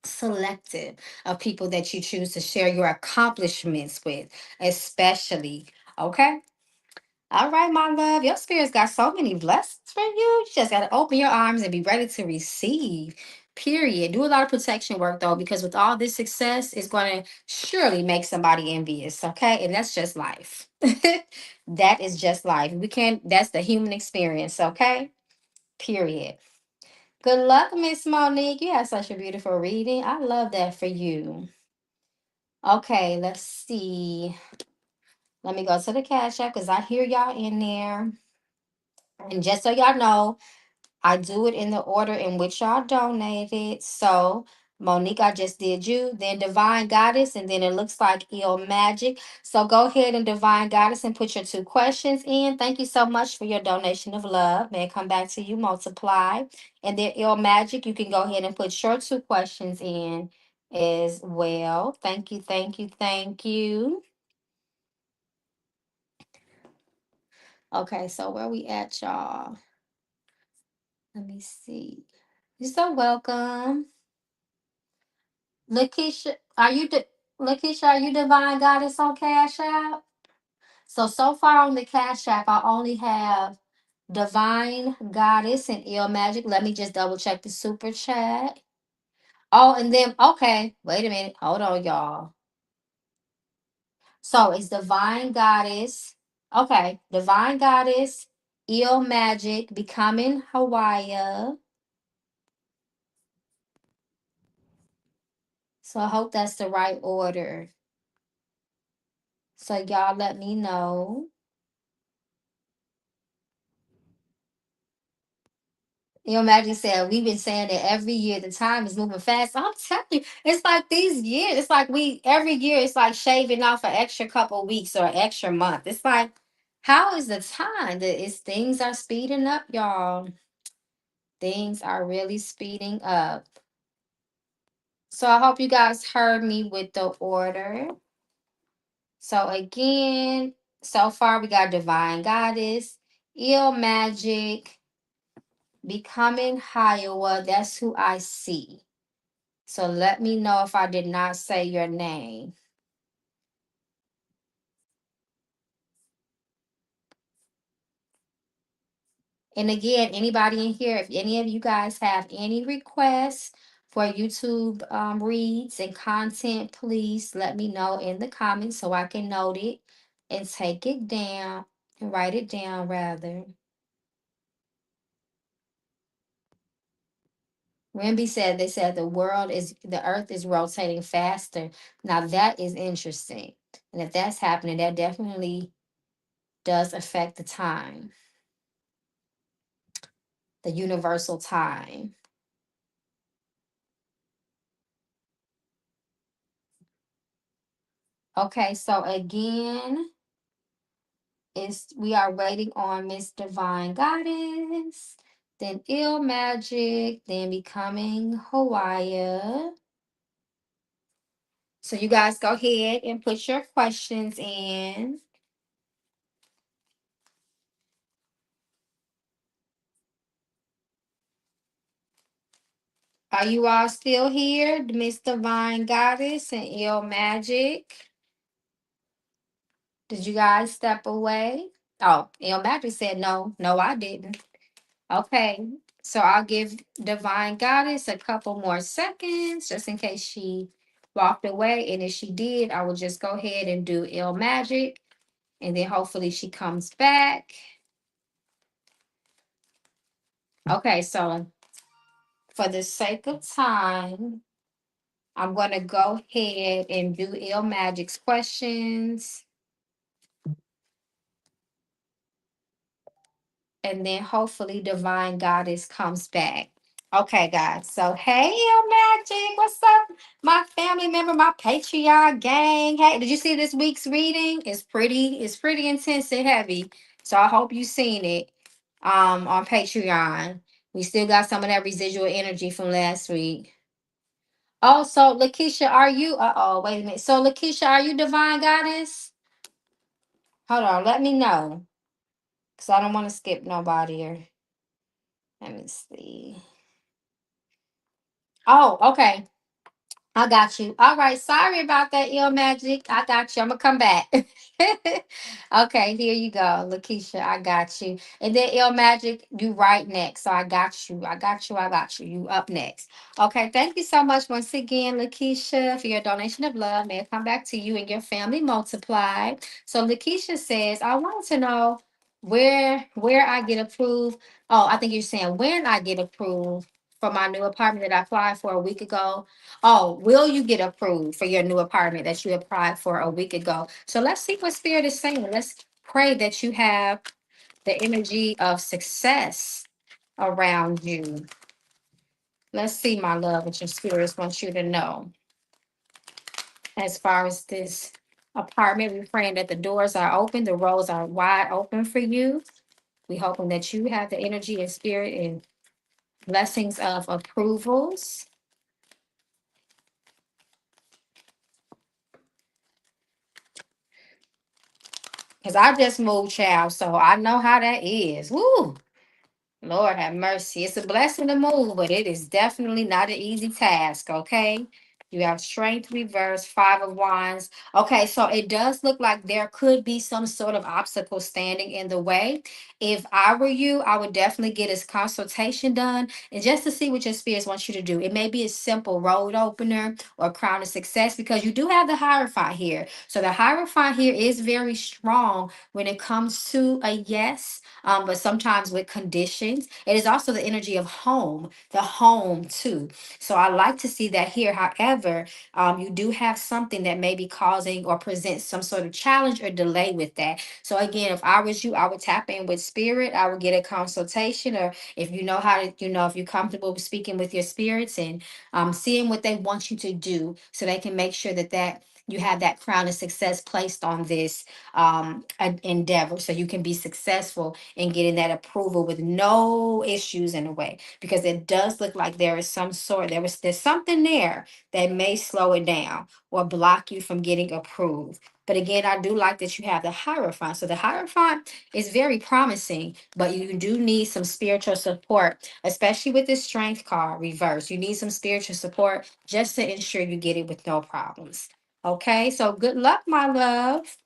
selective of people that you choose to share your accomplishments with, especially. Okay. All right, my love. Your spirit's got so many blessings for you. You just got to open your arms and be ready to receive. Period. Do a lot of protection work though, because with all this success, it's going to surely make somebody envious. Okay. And that's just life. That is just life. We can't, that's the human experience. Okay. Period. Good luck, Miss Monique. You had such a beautiful reading. I love that for you. Okay, let's see. Let me go to the Cash App because I hear y'all in there. And just so y'all know, I do it in the order in which y'all donated. So, Monique, I just did you, then Divine Goddess, and then it looks like Il Magic. So go ahead and Divine Goddess and put your two questions in. Thank you so much for your donation of love. May it come back to you, multiply. And then Il Magic, you can go ahead and put your two questions in as well. Thank you, thank you, thank you. Okay, so where we at, y'all? Let me see. You're so welcome. Lakeisha, Lakeisha, are you Divine Goddess on Cash App? So far on the Cash App, I only have Divine Goddess and Il Magic. Let me just double check the super chat. Oh, and then, okay, wait a minute. Hold on, y'all. So it's Divine Goddess. Okay, Divine Goddess, Il Magic, Becoming Hawaii. So I hope that's the right order. So y'all let me know. Your Majesty said, we've been saying that every year the time is moving fast. I'm telling you, it's like these years, it's like we every year it's like shaving off an extra couple weeks or an extra month. It's like, how is the time? Things are speeding up, y'all. Things are really speeding up. So I hope you guys heard me with the order. So again, so far we got Divine Goddess, Il Magic, Becoming Hiowa. That's who I see. So let me know if I did not say your name. And again, anybody in here, if any of you guys have any requests for YouTube reads and content, please let me know in the comments so I can note it and take it down and write it down rather. Remby said they said the earth is rotating faster. Now that is interesting. And if that's happening, that definitely does affect the time, the universal time. Okay, so again, we are waiting on Miss Divine Goddess, then Il Magic, then Becoming Hawaii. So you guys go ahead and put your questions in. Are you all still here? Miss Divine Goddess and Ill Magic. Did you guys step away? Oh, Ill Magic said no. No, I didn't. Okay. So I'll give Divine Goddess a couple more seconds just in case she walked away. And if she did, I will just go ahead and do Ill Magic. And then hopefully she comes back. Okay, so for the sake of time, I'm going to go ahead and do Ill Magic's questions. And then hopefully Divine Goddess comes back. Okay, guys. So, hey, Ill Magic, what's up? My family member, my Patreon gang. Hey, did you see this week's reading? It's pretty intense and heavy. So I hope you seen it on Patreon. We still got some of that residual energy from last week. Oh, so Lakeisha, are you? Oh, wait a minute. So Lakeisha, are you Divine Goddess? Hold on, let me know. Cause I don't want to skip nobody here. Let me see. Oh, okay. I got you. All right. Sorry about that, Ill Magic. I got you. I'm gonna come back. Okay, here you go, Lakeisha. I got you. And then Ill Magic, you right next. So I got you. I got you. I got you. You up next. Okay. Thank you so much once again, Lakeisha, for your donation of love. May it come back to you and your family multiplied. So Lakeisha says, I wanted to know where I get approved. Oh, I think you're saying when I get approved for my new apartment that I applied for a week ago. Oh, will you get approved for your new apartment that you applied for a week ago? So let's see what Spirit is saying. Let's pray that you have the energy of success around you. Let's see, my love, what your spirits want you to know. As far as this apartment, we're praying that the doors are open, the roads are wide open for you. We hoping that you have the energy and spirit and blessings of approvals. Because I just moved, child, so I know how that is. Woo! Lord have mercy. It's a blessing to move, but it is definitely not an easy task, okay? You have strength reverse, 5 of wands. Okay, so it does look like there could be some sort of obstacle standing in the way. If I were you, I would definitely get his consultation done and just to see what your spirits want you to do. It may be a simple road opener or crown of success because you do have the Hierophant here. So the Hierophant here is very strong when it comes to a yes, but sometimes with conditions. It is also the energy of home, the home too. So I like to see that here. However, you do have something that may be causing or presents some sort of challenge or delay with that. So again, if I was you, I would tap in with spirit. I would get a consultation, or if you know how to, if you're comfortable with speaking with your spirits and seeing what they want you to do, so they can make sure that you have that crown of success placed on this endeavor, so you can be successful in getting that approval with no issues in the way, because it does look like there is there's something there that may slow it down or block you from getting approved. But again, I do like that you have the Hierophant. So the Hierophant is very promising, but you do need some spiritual support, especially with this Strength card reverse. You need some spiritual support just to ensure you get it with no problems. Okay, so good luck, my love.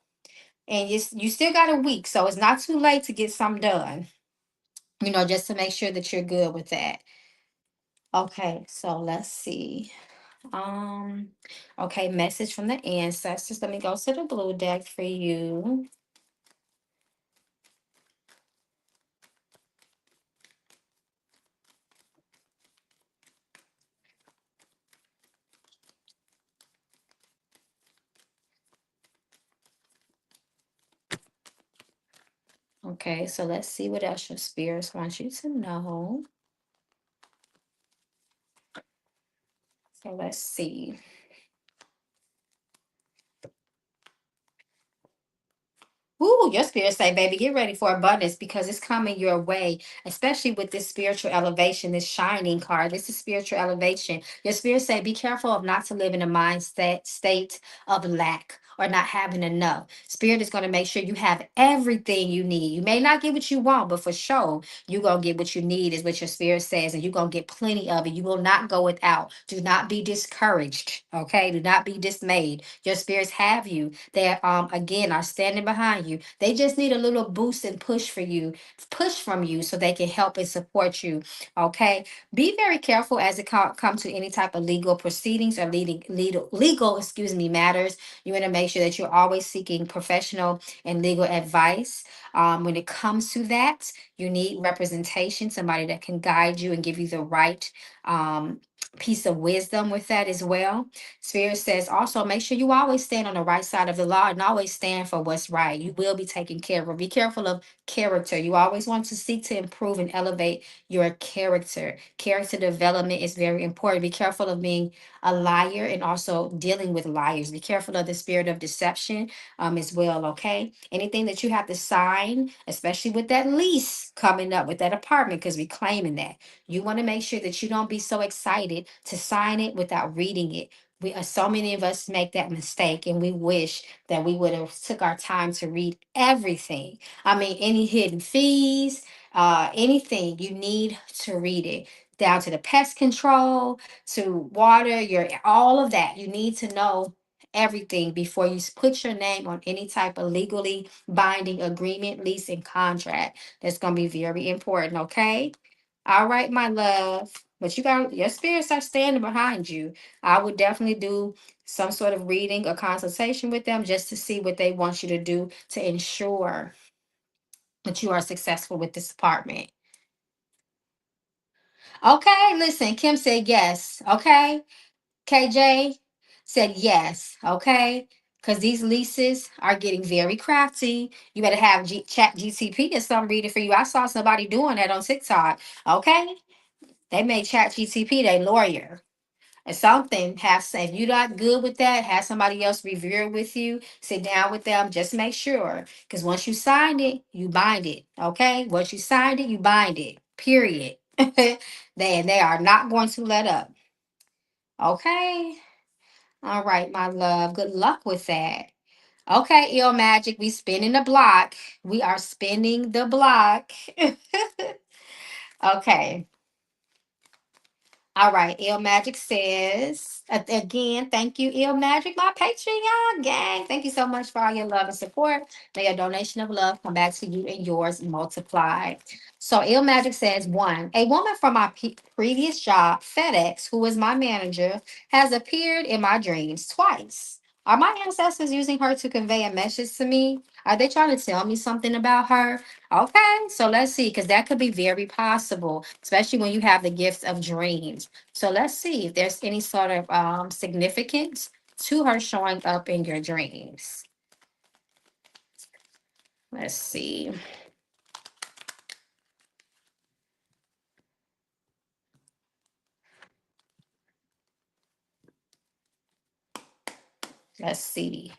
And you still got a week, so it's not too late to get some done, just to make sure that you're good with that. Okay, so let's see. Um, okay, message from the ancestors. Let me go to the blue deck for you. Okay, so let's see what else your spirits want you to know. So let's see. Ooh, your spirit say, baby, get ready for abundance because it's coming your way, especially with this spiritual elevation, this shining card. This is spiritual elevation. Your spirit say, be careful of not to live in a mindset state of lack or not having enough. Spirit is going to make sure you have everything you need. You may not get what you want, but for sure, you're going to get what you need, is what your spirit says, and you're going to get plenty of it. You will not go without. Do not be discouraged. Okay. Do not be dismayed. Your spirits have you. They again are standing behind you. They just need a little boost and push from you so they can help and support you. Okay. Be very careful as it comes to any type of legal proceedings or legal matters. You want to make sure that you're always seeking professional and legal advice. When it comes to that, you need representation, somebody that can guide you and give you the right piece of wisdom with that as well. Spirit says also make sure you always stand on the right side of the law and always stand for what's right. You will be taken care of. Be careful of character. You always want to seek to improve and elevate your character. Character development is very important. Be careful of being a liar and also dealing with liars. Be careful of the spirit of deception as well, okay? Anything that you have to sign, especially with that lease coming up with that apartment, because we claiming that. You want to make sure that you don't be so excited to sign it without reading it. So many of us make that mistake, and we wish that we would have took our time to read everything. I mean, any hidden fees, anything, you need to read it, down to the pest control, to water, your all of that. You need to know everything before you put your name on any type of legally binding agreement, lease, and contract. That's going to be very important, okay? All right, my love. But you got your spirits are standing behind you. I would definitely do some sort of reading or consultation with them just to see what they want you to do to ensure that you are successful with this apartment. Okay, listen, Kim said yes. Okay, KJ said yes. Okay, because these leases are getting very crafty. You better have Chat GTP or something read it for you. I saw somebody doing that on TikTok. Okay, they made Chat GTP their lawyer. And something have say if you're not good with that, have somebody else review it with you, sit down with them, just make sure. Because once you signed it, you bind it. Okay? Once you signed it, you bind it. Period. They are not going to let up. Okay. All right, my love. Good luck with that. Okay, ill magic. We spinning the block. We are spinning the block. Okay. All right, Il Magic says again, thank you, Il Magic, my Patreon gang. Thank you so much for all your love and support. May a donation of love come back to you and yours multiplied. So Il Magic says, one, a woman from my previous job, FedEx, who is my manager, has appeared in my dreams twice. Are my ancestors using her to convey a message to me? Are they trying to tell me something about her? Okay, so let's see, because that could be very possible, especially when you have the gifts of dreams. So let's see if there's any sort of significance to her showing up in your dreams. Let's see. Let's see.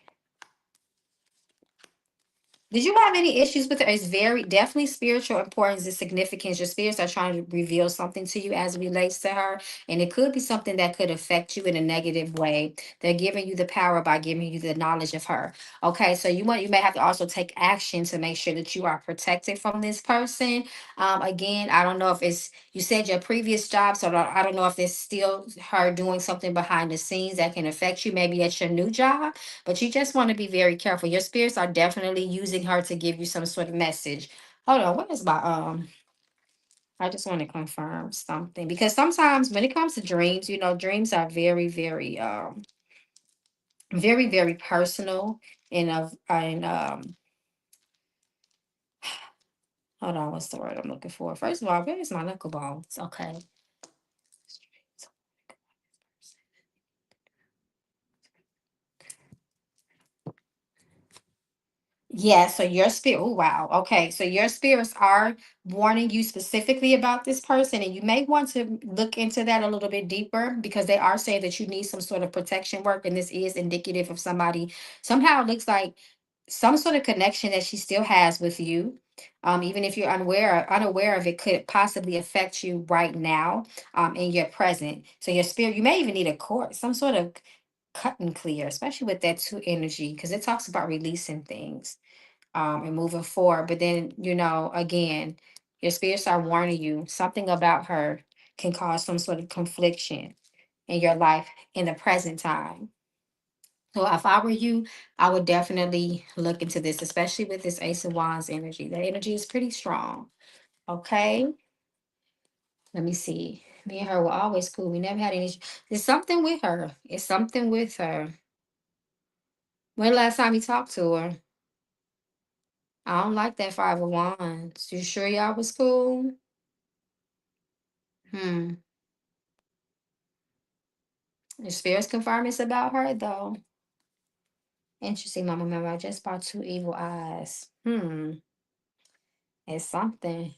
Did you have any issues with her? It's very definitely spiritual importance and significance. Your spirits are trying to reveal something to you as it relates to her. And it could be something that could affect you in a negative way. They're giving you the power by giving you the knowledge of her. Okay, so you may have to also take action to make sure that you are protected from this person. Again, I don't know if it's you said your previous job, so I don't know if it's still her doing something behind the scenes that can affect you. Maybe at your new job, but you just want to be very careful. Your spirits are definitely using her to give you some sort of message. Hold on, what is my I just want to confirm something because sometimes when it comes to dreams, dreams are very personal and hold on, what's the word I'm looking for? First of all, where is my knuckle bones? Okay. Yeah, so your spirit, oh wow. Okay, so your spirits are warning you specifically about this person, and you may want to look into that a little bit deeper because they are saying that you need some sort of protection work, and this is indicative of somebody. Somehow it looks like some sort of connection that she still has with you. Even if you're unaware of it, could possibly affect you right now, in your present. So your spirit, you may even need a court, some sort of cut and clear, especially with that two energy, because it talks about releasing things and moving forward. But then, again, your spirits are warning you something about her can cause some sort of confliction in your life in the present time. So if I were you, I would definitely look into this, especially with this Ace of Wands energy. That energy is pretty strong. Okay. Let me see. Me and her were always cool. We never had any. There's something with her. It's something with her. When last time you talked to her? I don't like that Five of Wands. You sure y'all was cool? Hmm. The spirits confirm it's about her though. Interesting, Mama. Remember, I just bought two evil eyes. Hmm. It's something.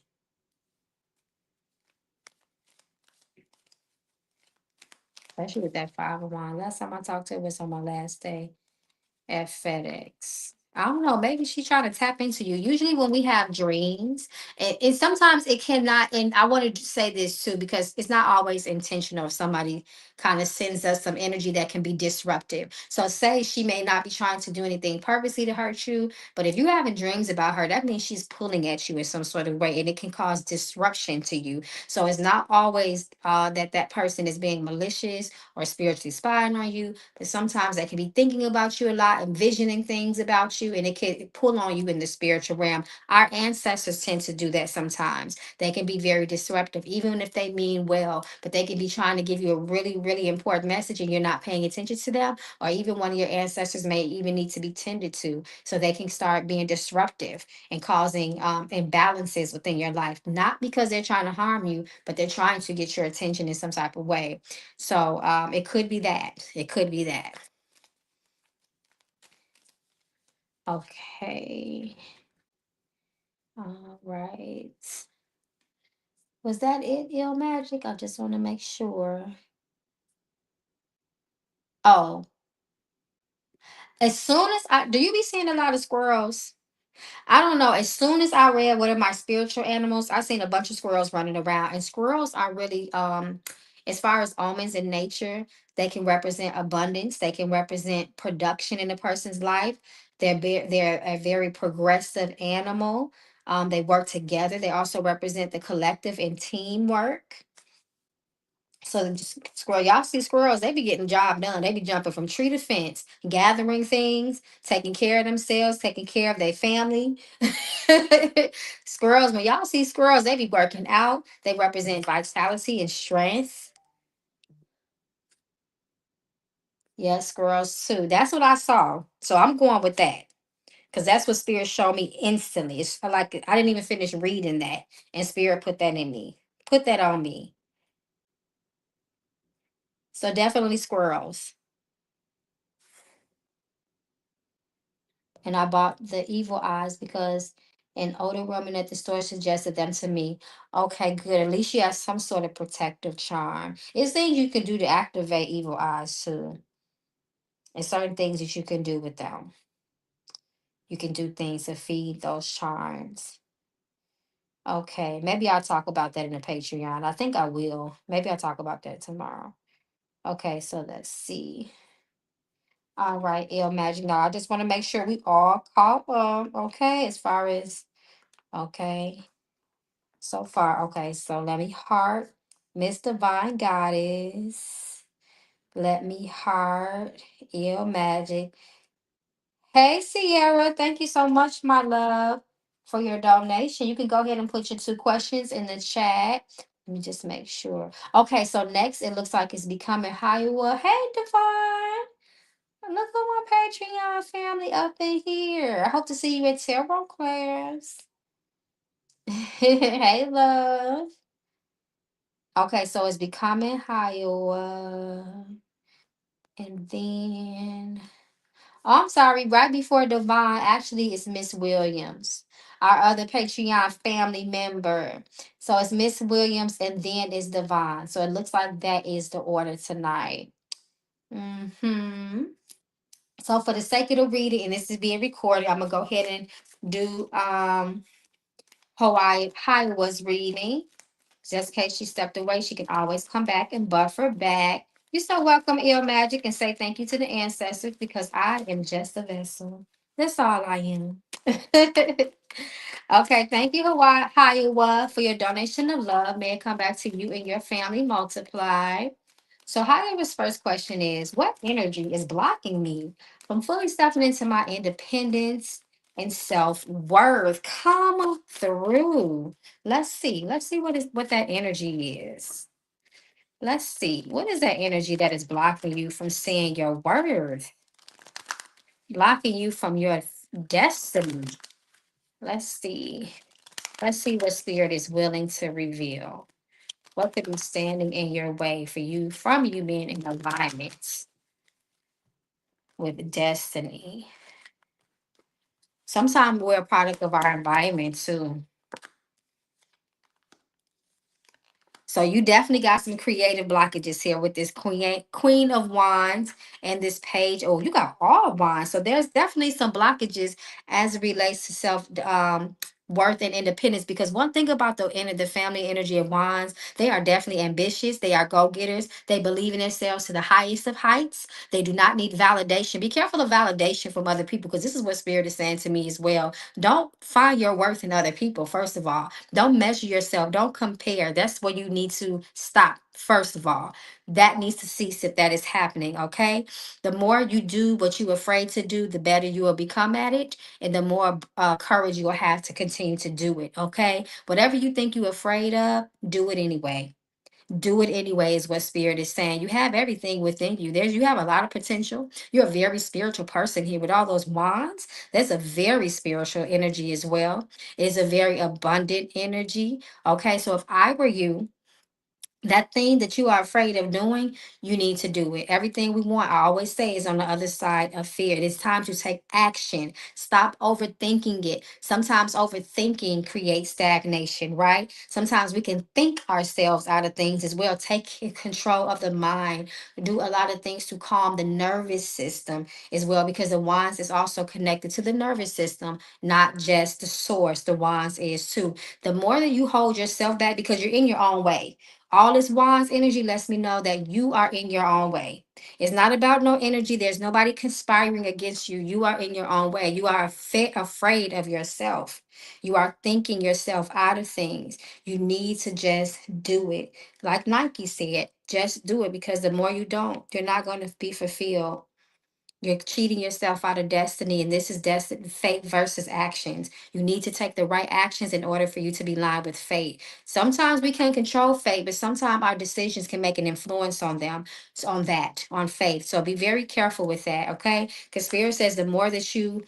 Especially with that Five of Wands. Last time I talked to her was on my last day at FedEx. I don't know. Maybe she's trying to tap into you. Usually, when we have dreams, and sometimes it cannot. And I wanted to say this too because it's not always intentional. If somebody kind of sends us some energy that can be disruptive. So, say she may not be trying to do anything purposely to hurt you, but if you're having dreams about her, that means she's pulling at you in some sort of way, and it can cause disruption to you. So, it's not always that that person is being malicious or spiritually spying on you, but sometimes they can be thinking about you a lot, envisioning things about you, and it can pull on you in the spiritual realm. Our ancestors tend to do that sometimes. They can be very disruptive, even if they mean well, but they can be trying to give you a really, really important message and you're not paying attention to them, or even one of your ancestors may even need to be tended to. So they can start being disruptive and causing imbalances within your life, not because they're trying to harm you, but they're trying to get your attention in some type of way. So it could be that. It could be that. Okay. All right. Was that it, Ill Magic? I just want to make sure. Oh, as soon as I do, you be seeing a lot of squirrels? I don't know. As soon as I read what are my spiritual animals, I seen a bunch of squirrels running around. And squirrels are really as far as omens in nature, they can represent abundance, they can represent production in a person's life. They're a very progressive animal. They work together. They also represent the collective and teamwork. So just squirrel, y'all see squirrels, they be getting job done. They be jumping from tree to fence, gathering things, taking care of themselves, taking care of their family. Squirrels, when y'all see squirrels, they be working out. They represent vitality and strength. Yes, squirrels too. That's what I saw. So I'm going with that. Because that's what spirit showed me instantly. It's like I didn't even finish reading that. And spirit put that in me. Put that on me. So definitely squirrels. And I bought the evil eyes because an older woman at the store suggested them to me. Okay, good. At least she has some sort of protective charm. It's things you can do to activate evil eyes too. And certain things that you can do with them. You can do things to feed those charms. Okay, maybe I'll talk about that in the Patreon. I think I will. Maybe I'll talk about that tomorrow. Okay, so let's see. All right, El Magic. Now I just want to make sure we all caught up. Okay, as far as okay. So far, okay. So let me heart Miss Divine Goddess. Let me heart Il Magic. Hey Sierra, thank you so much, my love, for your donation. You can go ahead and put your two questions in the chat. Let me just make sure. Okay, so next it looks like it's becoming Iowa. Hey Divine. Look at my Patreon family up in here. I hope to see you at tarot class. Hey love. Okay, so it's becoming Iowa. And then, oh, I'm sorry, right before Devon, actually, it's Miss Williams, our other Patreon family member. So it's Miss Williams and then it's Devon. So it looks like that is the order tonight. So for the sake of the reading, and this is being recorded, I'm gonna go ahead and do Hawaii Iowa's reading. Just in case she stepped away, she can always come back and buffer back. You're so welcome, El Magic, and say thank you to the ancestors because I am just a vessel. That's all I am. Okay, thank you, Hawaii, Hiowa, for your donation of love. May it come back to you and your family multiplied. So, Hiowa's first question is, what energy is blocking me from fully stepping into my independence and self worth? Come through. Let's see. Let's see what that energy is. Let's see. What is that energy that is blocking you from seeing your worth, blocking you from your destiny? Let's see. Let's see what spirit is willing to reveal. What could be standing in your way for you from you being in alignment with destiny? Sometimes we're a product of our environment too. So you definitely got some creative blockages here with this queen of wands and this page. Oh, you got all wands. So there's definitely some blockages as it relates to self worth and independence. Because one thing about the family energy of wands, they are definitely ambitious. They are go-getters. They believe in themselves to the highest of heights. They do not need validation. Be careful of validation from other people, because this is what spirit is saying to me as well. Don't find your worth in other people, first of all. Don't measure yourself. Don't compare. That's where you need to stop. First of all, that needs to cease if that is happening. Okay. The more you do what you're afraid to do, the better you will become at it. And the more courage you will have to continue to do it. Okay. Whatever you think you're afraid of, do it anyway. Do it anyway is what spirit is saying. You have everything within you. You have a lot of potential. You're a very spiritual person here with all those wands. That's a very spiritual energy as well. It's a very abundant energy. Okay, so if I were you, that thing that you are afraid of doing, you need to do it. Everything we want, I always say, is on the other side of fear. It's time to take action. Stop overthinking it. Sometimes overthinking creates stagnation, right? Sometimes we can think ourselves out of things as well. Take control of the mind. Do a lot of things to calm the nervous system as well, because the wands is also connected to the nervous system, not just the source. The wands is too. The more that you hold yourself back, because you're in your own way, all this wands energy lets me know that you are in your own way. It's not about no energy. There's nobody conspiring against you. You are in your own way. You are afraid of yourself. You are thinking yourself out of things. You need to just do it. Like Nike said, just do it, because the more you don't, you're not going to be fulfilled. You're cheating yourself out of destiny, and this is destiny, fate versus actions. You need to take the right actions in order for you to be lined with fate. Sometimes we can't control fate, but sometimes our decisions can make an influence on them, on that, on fate. So be very careful with that, okay? Because Spirit says the more that you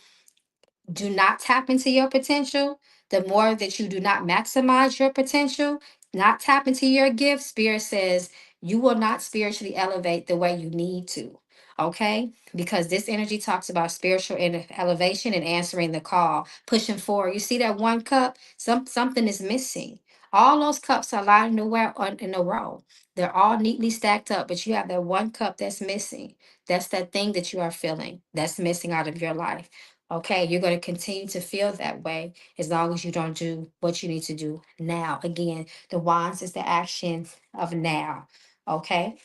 do not tap into your potential, the more that you do not maximize your potential, not tap into your gift, Spirit says you will not spiritually elevate the way you need to. Okay? Because this energy talks about spiritual elevation and answering the call, pushing forward. You see that one cup? Something is missing. All those cups are lined in a row. They're all neatly stacked up, but you have that one cup that's missing. That's that thing that you are feeling that's missing out of your life. Okay, you're going to continue to feel that way as long as you don't do what you need to do now. Again, the wands is the action of now. Okay.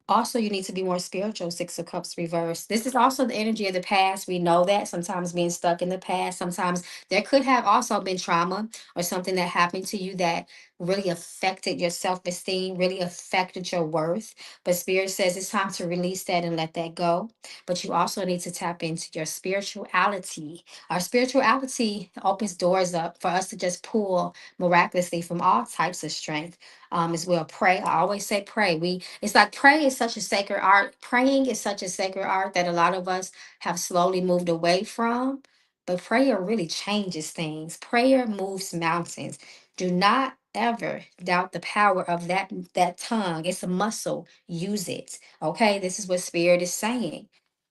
Also, you need to be more spiritual. Six of Cups reverse. This is also the energy of the past. We know that sometimes being stuck in the past, sometimes there could have also been trauma or something that happened to you that really affected your self esteem, really affected your worth. But Spirit says it's time to release that and let that go. But you also need to tap into your spirituality. Our spirituality opens doors up for us to just pull miraculously from all types of strength, as well. Pray. I always say pray. It's like pray is such a sacred art. Praying is such a sacred art that a lot of us have slowly moved away from. But prayer really changes things. Prayer moves mountains. Do not ever doubt the power of that tongue. It's a muscle. Use it. Okay, this is what Spirit is saying.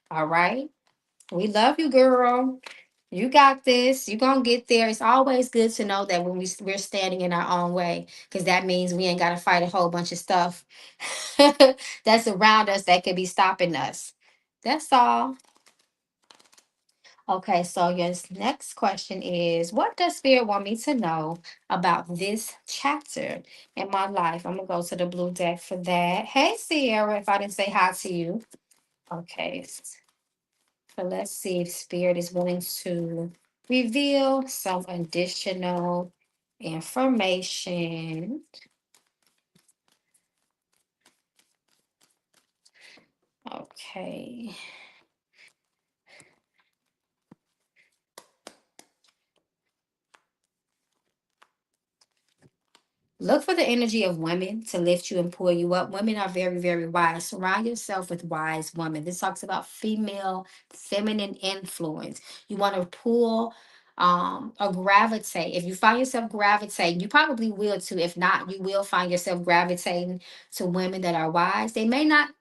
All right. We love you, girl. You got this. You're going to get there. It's always good to know that when we're standing in our own way, because that means we ain't got to fight a whole bunch of stuff that's around us that could be stopping us. That's all. Okay, so your next question is, what does Spirit want me to know about this chapter in my life? I'm gonna go to the blue deck for that. Hey, Sierra, if I didn't say hi to you. Okay, so let's see if Spirit is willing to reveal some additional information. Okay. Look for the energy of women to lift you and pull you up. Women are very, very wise. Surround yourself with wise women. This talks about female, feminine influence. You want to pull or gravitate. If you find yourself gravitating, you probably will too. If not, you will find yourself gravitating to women that are wise. They may not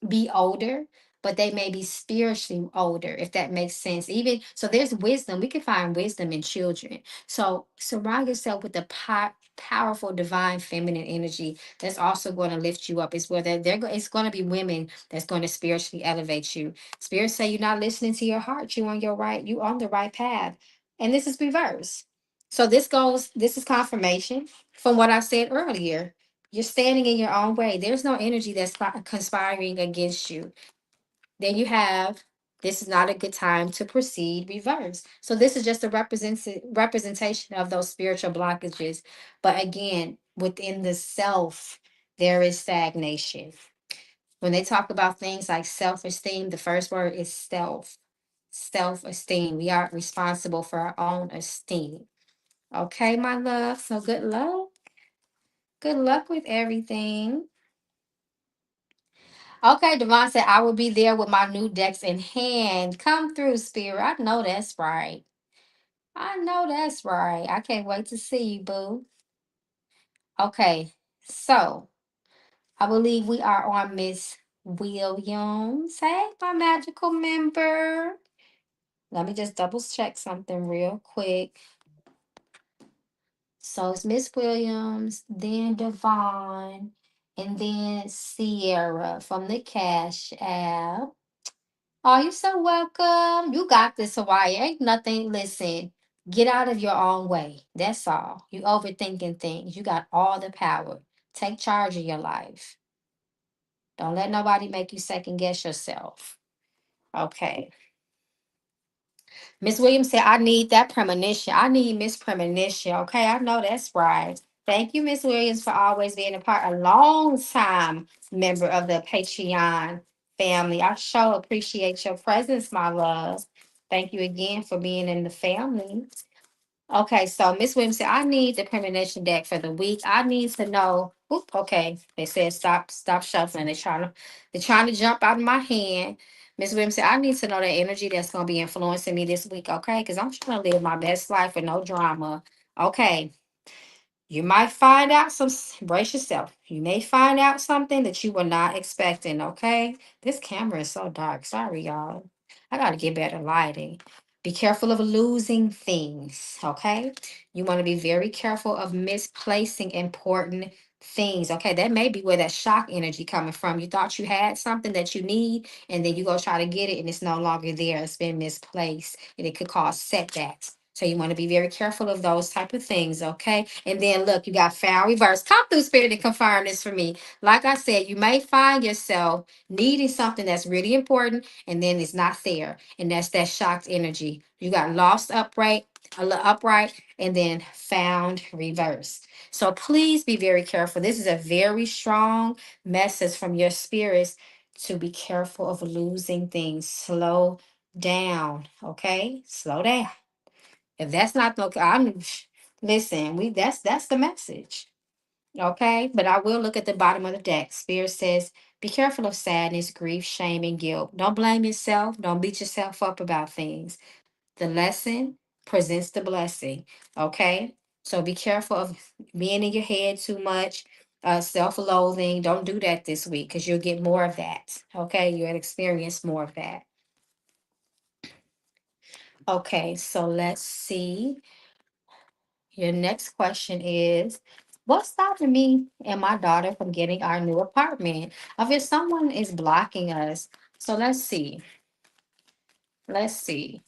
be older, but they may be spiritually older, if that makes sense. Even so, there's wisdom. We can find wisdom in children. So surround yourself with the powerful divine feminine energy that's also going to lift you up. It's where it's going to be women that's going to spiritually elevate you. Spirit say you're not listening to your heart. You on your right. You on the right path. And this is reverse. So this is confirmation from what I said earlier. You're standing in your own way. There's no energy that's conspiring against you. Then you have, this is not a good time to proceed reverse. So this is just a representation of those spiritual blockages. But again, within the self, there is stagnation. When they talk about things like self-esteem, the first word is self. Self-esteem. We are responsible for our own esteem. Okay, my love. So good luck. Good luck with everything. Okay, Devon said, I will be there with my new decks in hand. Come through, Spirit. I know that's right. I know that's right. I can't wait to see you, boo. Okay, so I believe we are on Miss Williams. Hey, my magical member. Let me just double check something real quick. So it's Miss Williams, then Devon, and then Sierra from the Cash App. Oh, you so welcome. You got this, Hawaii. Ain't nothing. Listen, get out of your own way. That's all. You overthinking things. You got all the power. Take charge of your life. Don't let nobody make you second guess yourself. Okay. Miss Williams said, I need that premonition. I need Miss Premonition. Okay, I know that's right. Thank you, Miss Williams, for always being a long time member of the Patreon family. I sure appreciate your presence, my love. Thank you again for being in the family. Okay, so Miss Williams said, I need the premonition deck for the week. I need to know. Oop, okay. They said stop shuffling. They're trying to jump out of my hand. Miss Williams said, I need to know the energy that's gonna be influencing me this week, okay? Because I'm trying to live my best life with no drama. Okay. You might find out brace yourself. You may find out something that you were not expecting, okay? This camera is so dark. Sorry, y'all. I gotta get better lighting. Be careful of losing things, okay? You want to be very careful of misplacing important things, okay? That may be where that shock energy coming from. You thought you had something that you need, and then you go try to get it, and it's no longer there. It's been misplaced, and it could cause setbacks. So you want to be very careful of those type of things, okay? And then look, you got found reverse. Come through, Spirit, and confirm this for me. Like I said, you may find yourself needing something that's really important, and then it's not there, and that's that shocked energy. You got lost upright, and then found reverse. So please be very careful. This is a very strong message from your spirits to be careful of losing things. Slow down, okay? Slow down. If that's not the, I'm listen, that's the message. Okay. But I will look at the bottom of the deck. Spirit says, be careful of sadness, grief, shame, and guilt. Don't blame yourself. Don't beat yourself up about things. The lesson presents the blessing. Okay. So be careful of being in your head too much, self-loathing. Don't do that this week because you'll get more of that. Okay. You'll experience more of that. Okay, so let's see. Your next question is, what's stopping me and my daughter from getting our new apartment? If someone is blocking us, so let's see. Let's see.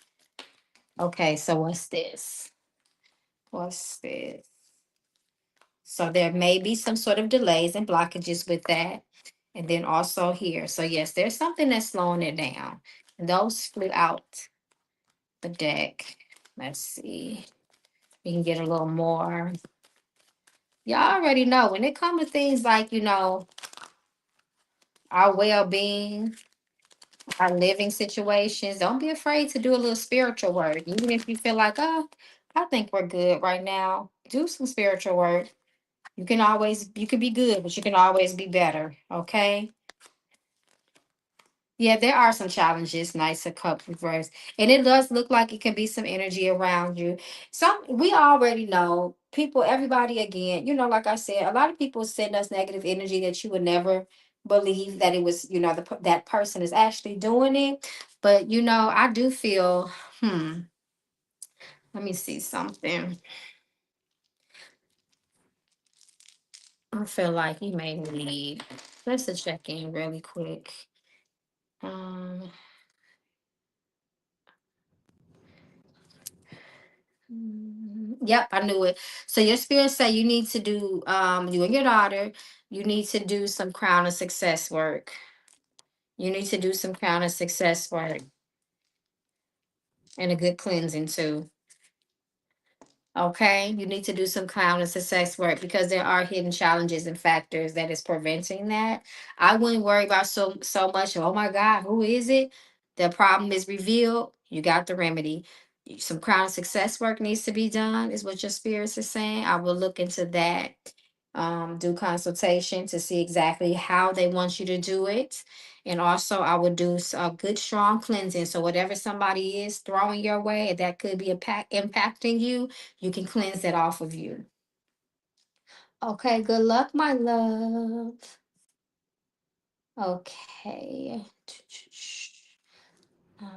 Okay, so what's this? What's this? So there may be some sort of delays and blockages with that. And then also here. So yes, there's something that's slowing it down. And those flew out the deck. Let's see. We can get a little more. Y'all already know when it comes to things like, our well-being, our living situations, don't be afraid to do a little spiritual work. Even if you feel like, oh, I think we're good right now. Do some spiritual work. You can be good, but you can always be better. Okay. Yeah, there are some challenges, Knights of Cups reverse. And it does look like it can be some energy around you. We already know people, everybody again, like I said, a lot of people send us negative energy that you would never believe that it was, that person is actually doing it. But I do feel, let me see something. I feel like you may need, let's just check in really quick. Um Yep, I knew it. So your spirit say you need to do you and your daughter, you need to do some crown of success work. You need to do some crown of success work and a good cleansing too. Okay, you need to do some clown and success work because there are hidden challenges and factors that is preventing that. I wouldn't worry about so much. Oh my God, who is it? The problem is revealed. You got the remedy. Some crown of success work needs to be done, is what your spirits is saying. I will look into that. Do consultation to see exactly how they want you to do it. And also, I would do a good, strong cleansing. So, whatever somebody is throwing your way that could be impacting you, you can cleanse that off of you. Okay, good luck, my love. Okay.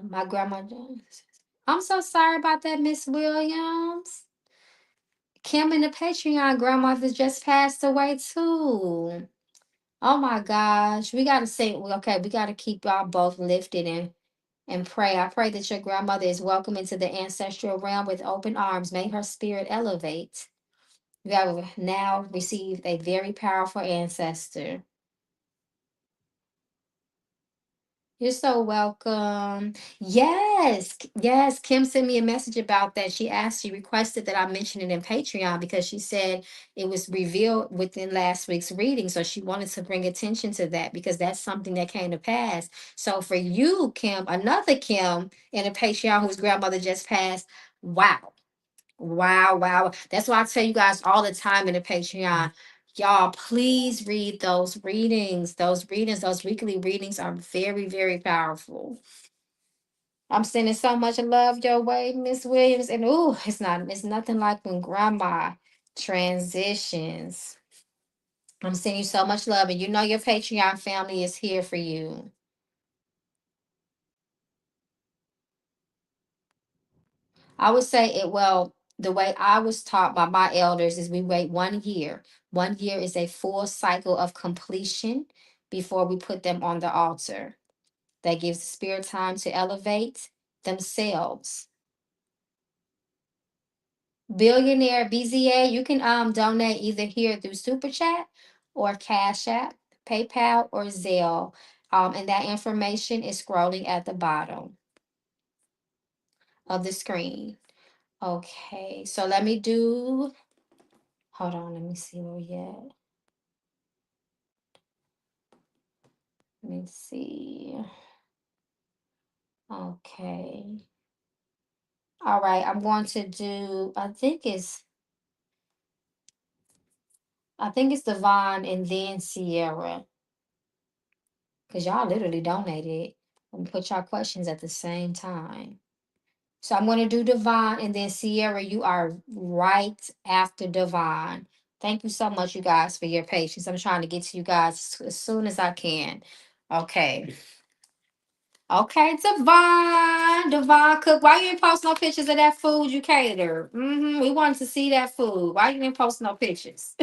My grandma. I'm so sorry about that, Miss Williams. Kim and the Patreon grandmother just passed away too. Oh my gosh. We gotta say, okay, we gotta keep y'all both lifted and pray. I pray that your grandmother is welcome into the ancestral realm with open arms. May her spirit elevate. You have now received a very powerful ancestor. You're so welcome. Yes, yes. Kim sent me a message about that. She requested that I mention it in Patreon because she said it was revealed within last week's reading. So she wanted to bring attention to that because that's something that came to pass. So for you, Kim, another Kim in a Patreon whose grandmother just passed, wow. Wow, wow. That's why I tell you guys all the time in the Patreon, y'all, please read those readings. Those weekly readings are very, very powerful. I'm sending so much love your way, Miss Williams. And it's nothing like when grandma transitions. I'm sending you so much love, and your Patreon family is here for you. I would say the way I was taught by my elders is we wait 1 year. 1 year is a full cycle of completion before we put them on the altar. That gives the spirit time to elevate themselves. Billionaire BZA, you can donate either here through Super Chat or Cash App, PayPal, or Zelle. And that information is scrolling at the bottom of the screen. Okay, so let me do. Hold on, let me see where we at. Let me see. Okay. All right, I'm going to do, I think it's Devon and then Sierra. Because y'all literally donated and put y'all questions at the same time. So I'm going to do Devon and then Sierra, you are right after Devon. Thank you so much, you guys, for your patience. I'm trying to get to you guys as soon as I can. Okay. Okay, Devon Cook. Why you ain't post no pictures of that food you cater? We wanted to see that food. Why you ain't post no pictures?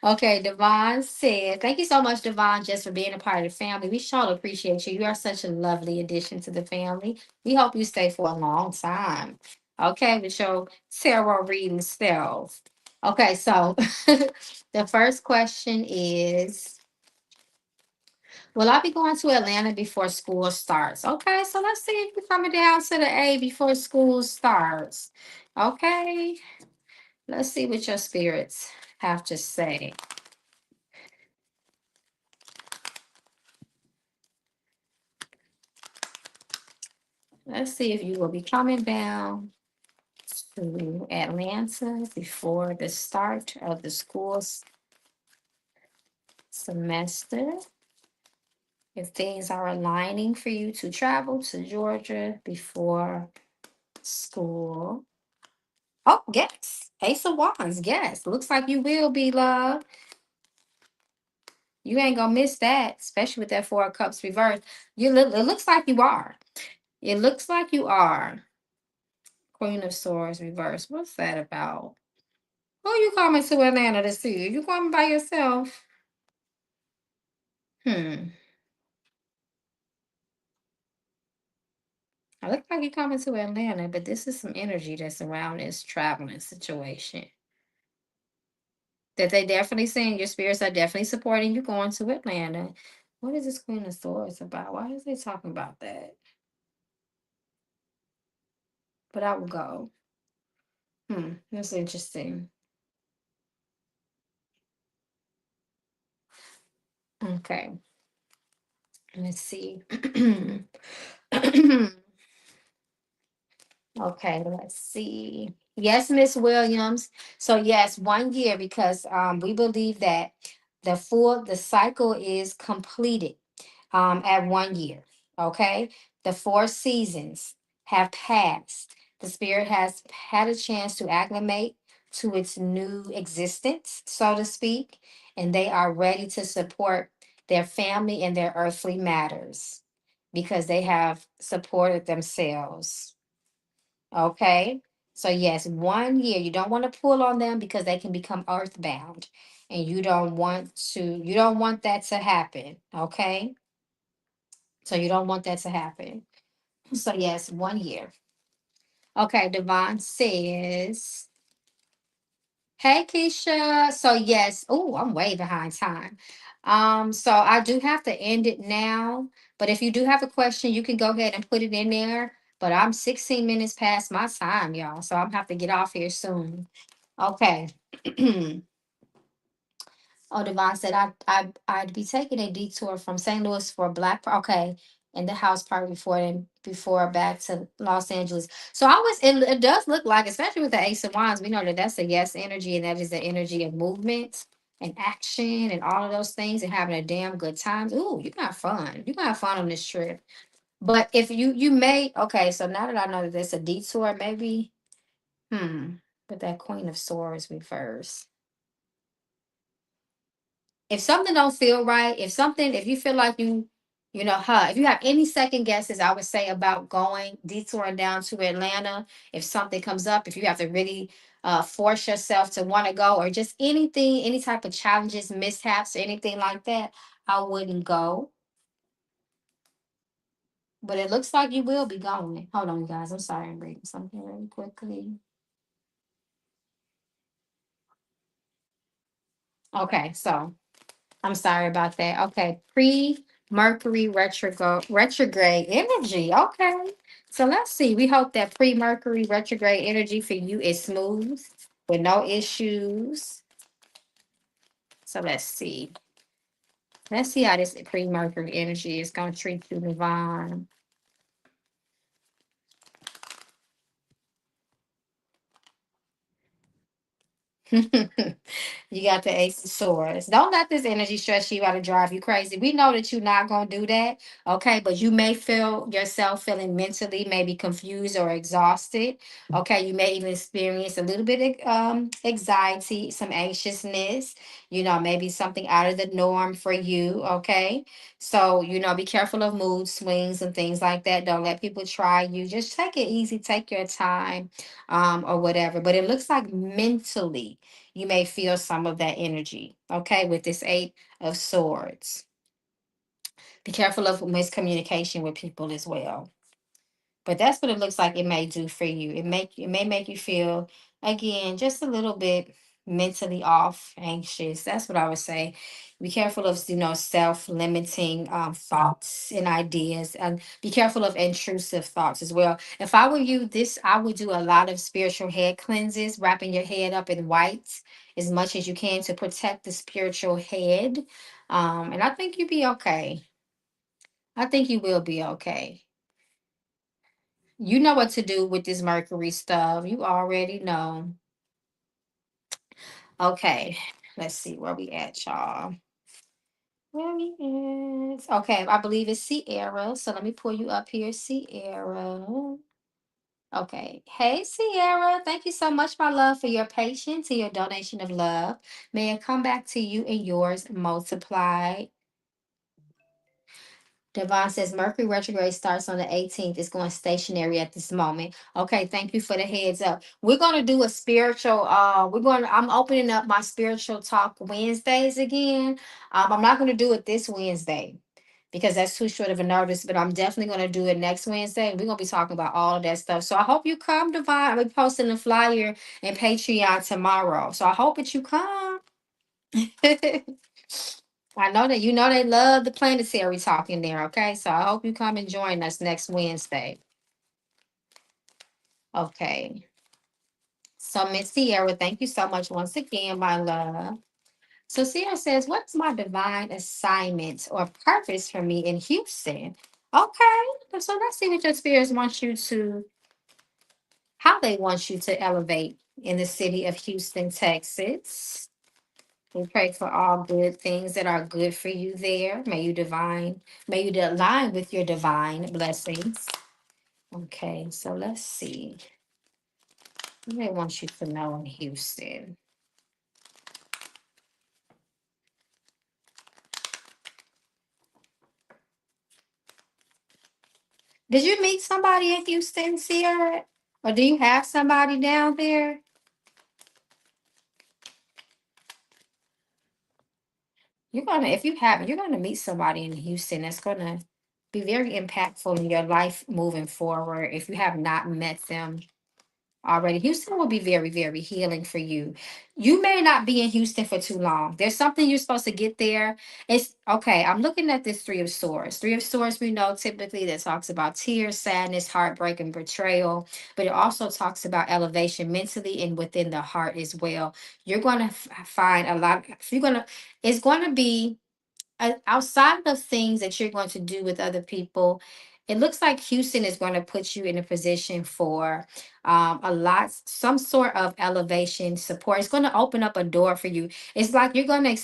Okay, Devon said, thank you so much, Devon, just for being a part of the family. We sure appreciate you. You are such a lovely addition to the family. We hope you stay for a long time. Okay, with your tarot reading self. Okay, so the first question is, will I be going to Atlanta before school starts? Okay, so let's see if you're coming down to the A before school starts. Okay, let's see what your spirits have to say. Let's see if you will be coming down to Atlanta before the start of the school semester. If things are aligning for you to travel to Georgia before school. Oh, yes. Ace of Wands. Yes. Looks like you will be, love. You ain't gonna miss that, especially with that Four of Cups reversed. It looks like you are. It looks like you are. Queen of Swords reversed. What's that about? Who you coming to Atlanta to see? You coming by yourself? Hmm. I look like you coming to Atlanta, but this is some energy that's around this traveling situation. That they definitely saying your spirits are definitely supporting you going to Atlanta. What is this Queen of Swords about? Why is they talking about that? But I will go. That's interesting. Okay. Let's see. Okay, let's see. Yes, Miss Williams. So yes, 1 year because we believe that the cycle is completed at 1 year. Okay. The 4 seasons have passed. The spirit has had a chance to acclimate to its new existence, so to speak, and they are ready to support their family and their earthly matters because they have supported themselves. Okay. So yes, 1 year. You don't want to pull on them because they can become earthbound. And you don't want that to happen. Okay. So you don't want that to happen. So yes, 1 year. Okay, Devon says, hey Keisha. So yes, oh, I'm way behind time. So I do have to end it now. But if you do have a question, you can go ahead and put it in there. But I'm 16 minutes past my time, y'all. So I'm have to get off here soon. Okay. Oh, Devon said I'd be taking a detour from St. Louis for okay, and the house party before back to Los Angeles. So it does look like, especially with the Ace of Wands, we know that that's a yes energy, and that is the energy of movement and action and all of those things and having a damn good time. Ooh, you got fun. You got fun on this trip. But if you may, okay, so now that I know that there's a detour, maybe, but that Queen of Swords reverse. If something don't feel right, if you feel like if you have any second guesses, I would say about going detouring down to Atlanta, if something comes up, if you have to really force yourself to want to go, or just anything, any type of challenges, mishaps, or anything like that, I wouldn't go. But it looks like you will be going. Hold on, you guys. I'm sorry, I'm reading something really quickly. Okay, so I'm sorry about that. Okay, pre Mercury retrograde energy. Okay, so let's see. We hope that pre Mercury retrograde energy for you is smooth with no issues. So let's see. Let's see how this pre Mercury energy is going to treat you, Divine. You got the Ace of Swords. Don't let this energy stress you out to drive you crazy. We know that you're not going to do that. Okay. But you may feel yourself feeling mentally maybe confused or exhausted. Okay. You may even experience a little bit of anxiety, some anxiousness, maybe something out of the norm for you. Okay. So, be careful of mood swings and things like that. Don't let people try you. Just take it easy. Take your time or whatever. But it looks like mentally you may feel some of that energy. Okay, with this Eight of Swords. Be careful of miscommunication with people as well. But that's what it looks like it may do for you. It may make you feel again just a little bit mentally off, anxious. That's what I would say. Be careful of self-limiting thoughts and ideas, and be careful of intrusive thoughts as well. If I were you, this I would do a lot of spiritual head cleanses, wrapping your head up in white as much as you can to protect the spiritual head. And I think you'd be okay. I think you will be okay. You know what to do with this Mercury stuff. You already know. Okay, let's see where we at, y'all. Where we at? Okay, I believe it's Sierra. So let me pull you up here, Sierra. Okay. Hey, Sierra. Thank you so much, my love, for your patience and your donation of love. May it come back to you and yours multiplied. Devon says Mercury retrograde starts on the 18th. It's going stationary at this moment. Okay, thank you for the heads up. We're gonna do a spiritual, I'm opening up my spiritual talk Wednesdays again. I'm not gonna do it this Wednesday because that's too short of a notice, but I'm definitely gonna do it next Wednesday. We're gonna be talking about all of that stuff. So I hope you come, Devon. I'll be posting the flyer and Patreon tomorrow. So I hope that you come. I know that you know they love the planetary talk in there, okay? So I hope you come and join us next Wednesday. Okay. So Miss Sierra, thank you so much once again, my love. So Sierra says, what's my divine assignment or purpose for me in Houston? Okay. So let's see what your spirits want you to, how they want you to elevate in the city of Houston, Texas. We pray for all good things that are good for you there. May you align with your divine blessings. Okay, so let's see. What they want you to know in Houston. Did you meet somebody in Houston, Sierra? Or do you have somebody down there? If you haven't, you're gonna meet somebody in Houston that's gonna be very impactful in your life moving forward if you have not met them already. Houston will be very, very healing for you. You may not be in Houston for too long. There's something you're supposed to get there. It's okay. I'm looking at this Three of Swords. Three of Swords, we know typically that talks about tears, sadness, heartbreak, and betrayal, but it also talks about elevation mentally and within the heart as well. You're going to find a lot. It's going to be outside of things that you're going to do with other people. It looks like Houston is going to put you in a position for some sort of elevation support. It's going to open up a door for you. It's like you're going to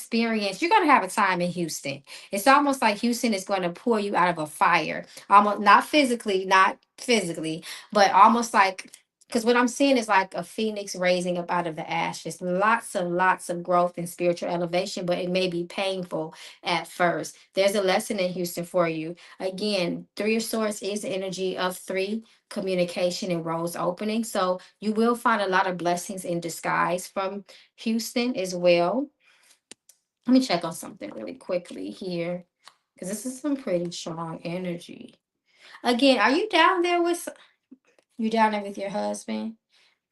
have a time in Houston. It's almost like Houston is going to pour you out of a fire. Almost not physically, but almost like, because what I'm seeing is like a phoenix raising up out of the ashes. Lots of growth and spiritual elevation, but it may be painful at first. There's a lesson in Houston for you. Again, Three of Swords is the energy of three, communication and roles opening. So you will find a lot of blessings in disguise from Houston as well. Let me check on something really quickly here because this is some pretty strong energy. Again, are you down there with you down there with your husband?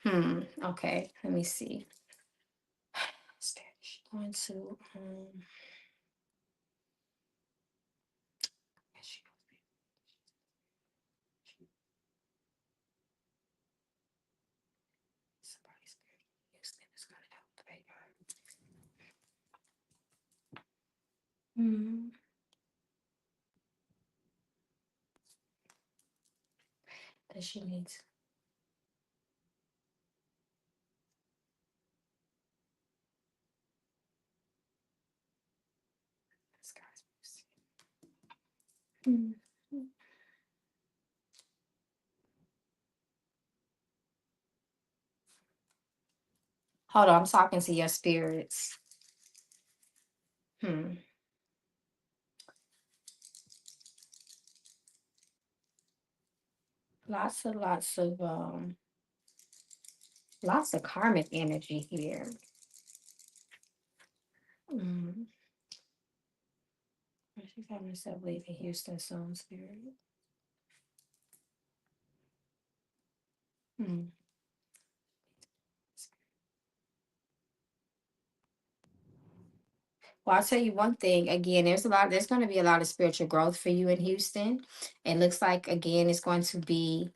Okay. Let me see. Going to somebody's Houston is gonna elevate her. Hmm. That she needs this guy's. Hmm. Hold on, I'm talking to your spirits. Hmm. Lots of karmic energy here. Mm. She found herself leaving Houston soon, spirit. Mm. Well, I'll tell you one thing. Again, there's going to be a lot of spiritual growth for you in Houston. It looks like, again, it's going to be,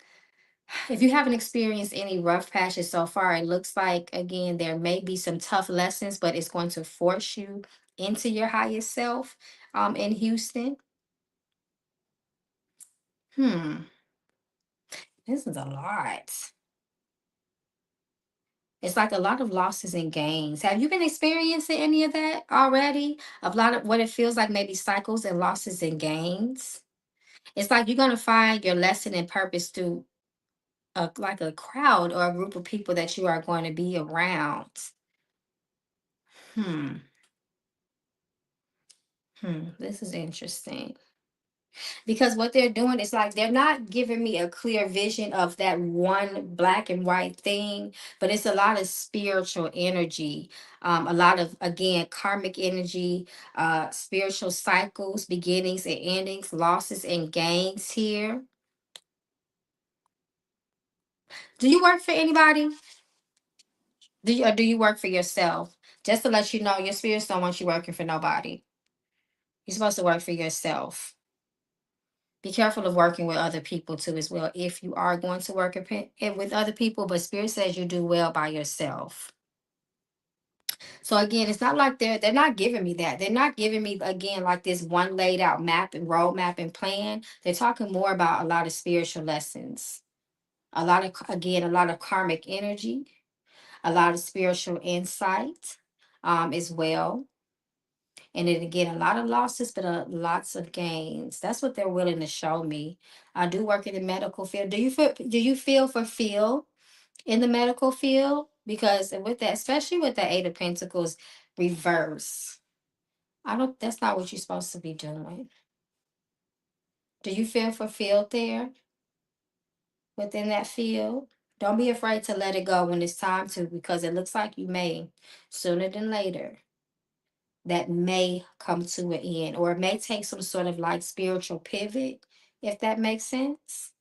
if you haven't experienced any rough patches so far, it looks like, again, there may be some tough lessons, but it's going to force you into your highest self in Houston. Hmm. This is a lot. It's like a lot of losses and gains. Have you been experiencing any of that already? A lot of what it feels like, maybe cycles and losses and gains. It's like you're gonna find your lesson and purpose through like a crowd or a group of people that you are going to be around. Hmm. This is interesting. Because what they're doing is like they're not giving me a clear vision of that one black and white thing, but it's a lot of spiritual energy, a lot of, again, karmic energy, spiritual cycles, beginnings and endings, losses and gains here. Do you work for anybody? Or do you work for yourself? Just to let you know, your spirits don't want you working for nobody. You're supposed to work for yourself. Be careful of working with other people too as well if you are going to work with other people, but spirit says you do well by yourself. So again, it's not like they're not giving me that. They're not giving me, again, like this one laid out map and roadmap and plan. They're talking more about a lot of spiritual lessons, a lot of, again, a lot of karmic energy, a lot of spiritual insight as well. And then again, a lot of losses, but lots of gains. That's what they're willing to show me. I do work in the medical field. Do you feel fulfilled in the medical field? Because with that, especially with the Eight of Pentacles reverse, I don't that's not what you're supposed to be doing. Do you feel fulfilled there within that field? Don't be afraid to let it go when it's time to, because it looks like you may sooner than later. That may come to an end, or it may take some sort of like spiritual pivot, if that makes sense.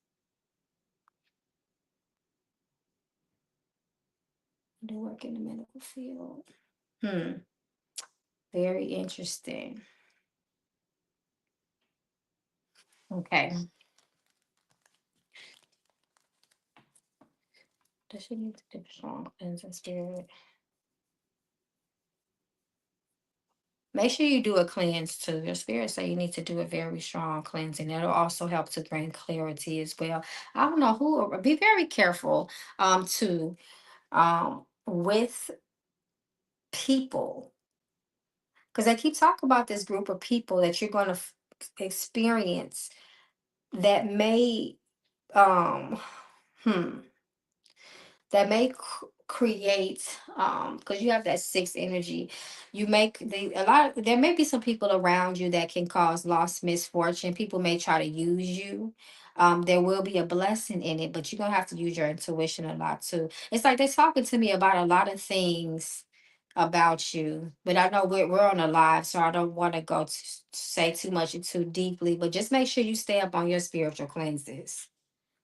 Do work in the medical field. Hmm. Very interesting. Okay. Does she need to do strong cleansing spirit? Make sure you do a cleanse too. Your spirit say you need to do a very strong cleansing. That'll also help to bring clarity as well. I don't know who. Be very careful. Too. With people, because I keep talking about this group of people that you're going to experience that may um hmm that may create, because you have that sixth energy, you make the a lot there may be some people around you that can cause loss, misfortune. People may try to use you. There will be a blessing in it, but you're gonna have to use your intuition a lot too. It's like they're talking to me about a lot of things about you, but I know we're on a live, so I don't want to go to say too much and too deeply, but just make sure you stay up on your spiritual cleanses.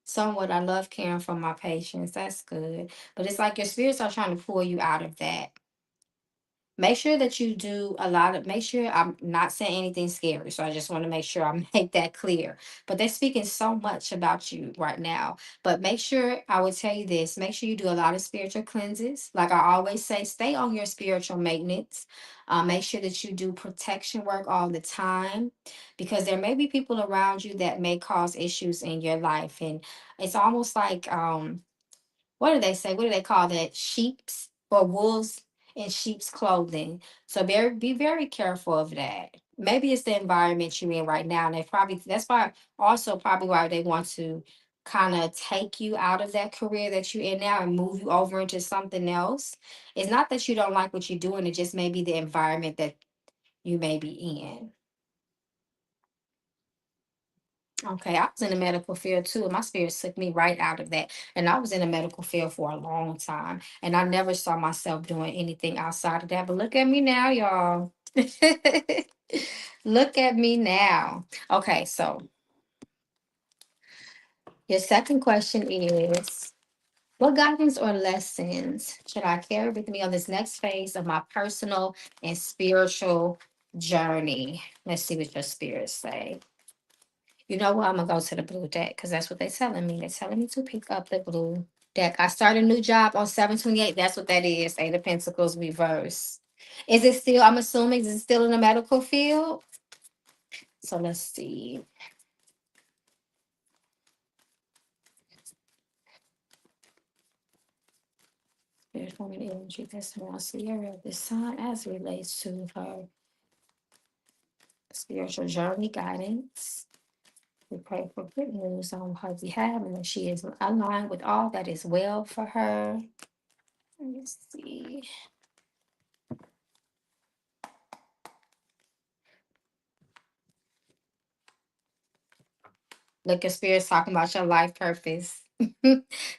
Somewhat, I love caring for my patients. That's good. But it's like your spirits are trying to pull you out of that. Make sure that you do a lot of, make sure I'm not saying anything scary. So I just want to make sure I make that clear. But they're speaking so much about you right now. But make sure, I would tell you this, make sure you do a lot of spiritual cleanses. Like I always say, stay on your spiritual maintenance. Make sure that you do protection work all the time, because there may be people around you that may cause issues in your life. And it's almost like, what do they say? What do they call that? Sheep's or wolves in sheep's clothing. So be very careful of that. Maybe it's the environment you're in right now, and that's why, also probably why they want to kind of take you out of that career that you're in now and move you over into something else. It's not that you don't like what you're doing, it just may be the environment that you may be in. Okay, I was in the medical field too, and my spirit took me right out of that. And I was in the medical field for a long time, and I never saw myself doing anything outside of that. But look at me now, y'all. Look at me now. Okay, so your second question is, what guidance or lessons should I carry with me on this next phase of my personal and spiritual journey? Let's see what your spirits say. You know what? I'm gonna go to the blue deck because that's what they're telling me. They're telling me to pick up the blue deck. I start a new job on 7/28. That's what that is. Eight of Pentacles reverse. Is it still, I'm assuming, is it still in the medical field? So let's see. Spirit woman energy that's more Sierra, the sun as relates to her spiritual journey guidance. We pray for good news on her behalf and that she is aligned with all that is well for her. Let me see. Look at spirits talking about your life purpose.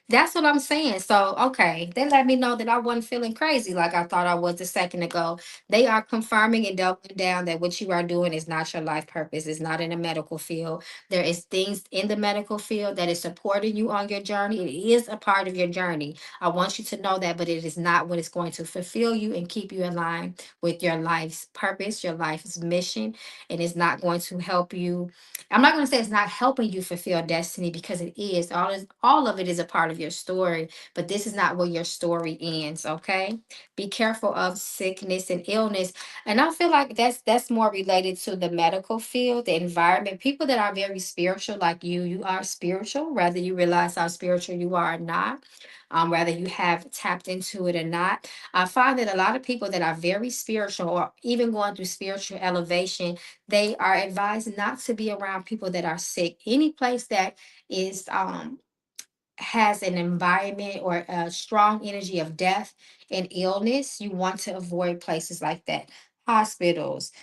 That's what I'm saying. So, okay, they let me know that I wasn't feeling crazy like I thought I was a second ago. They are confirming and doubling down that what you are doing is not your life purpose. It's not in the medical field. There is things in the medical field that is supporting you on your journey. It is a part of your journey. I want you to know that, but it is not what is going to fulfill you and keep you in line with your life's purpose, your life's mission, and it's not going to help you. I'm not going to say it's not helping you fulfill destiny because it is. All of it is a part of your story, but this is not where your story ends, okay? Be careful of sickness and illness. And I feel like that's more related to the medical field, the environment. People that are very spiritual like you are spiritual, whether you realize how spiritual you are or not. Whether you have tapped into it or not. I find that a lot of people that are very spiritual or even going through spiritual elevation, they are advised not to be around people that are sick. Any place that is has an environment or a strong energy of death and illness, you want to avoid places like that. Hospitals,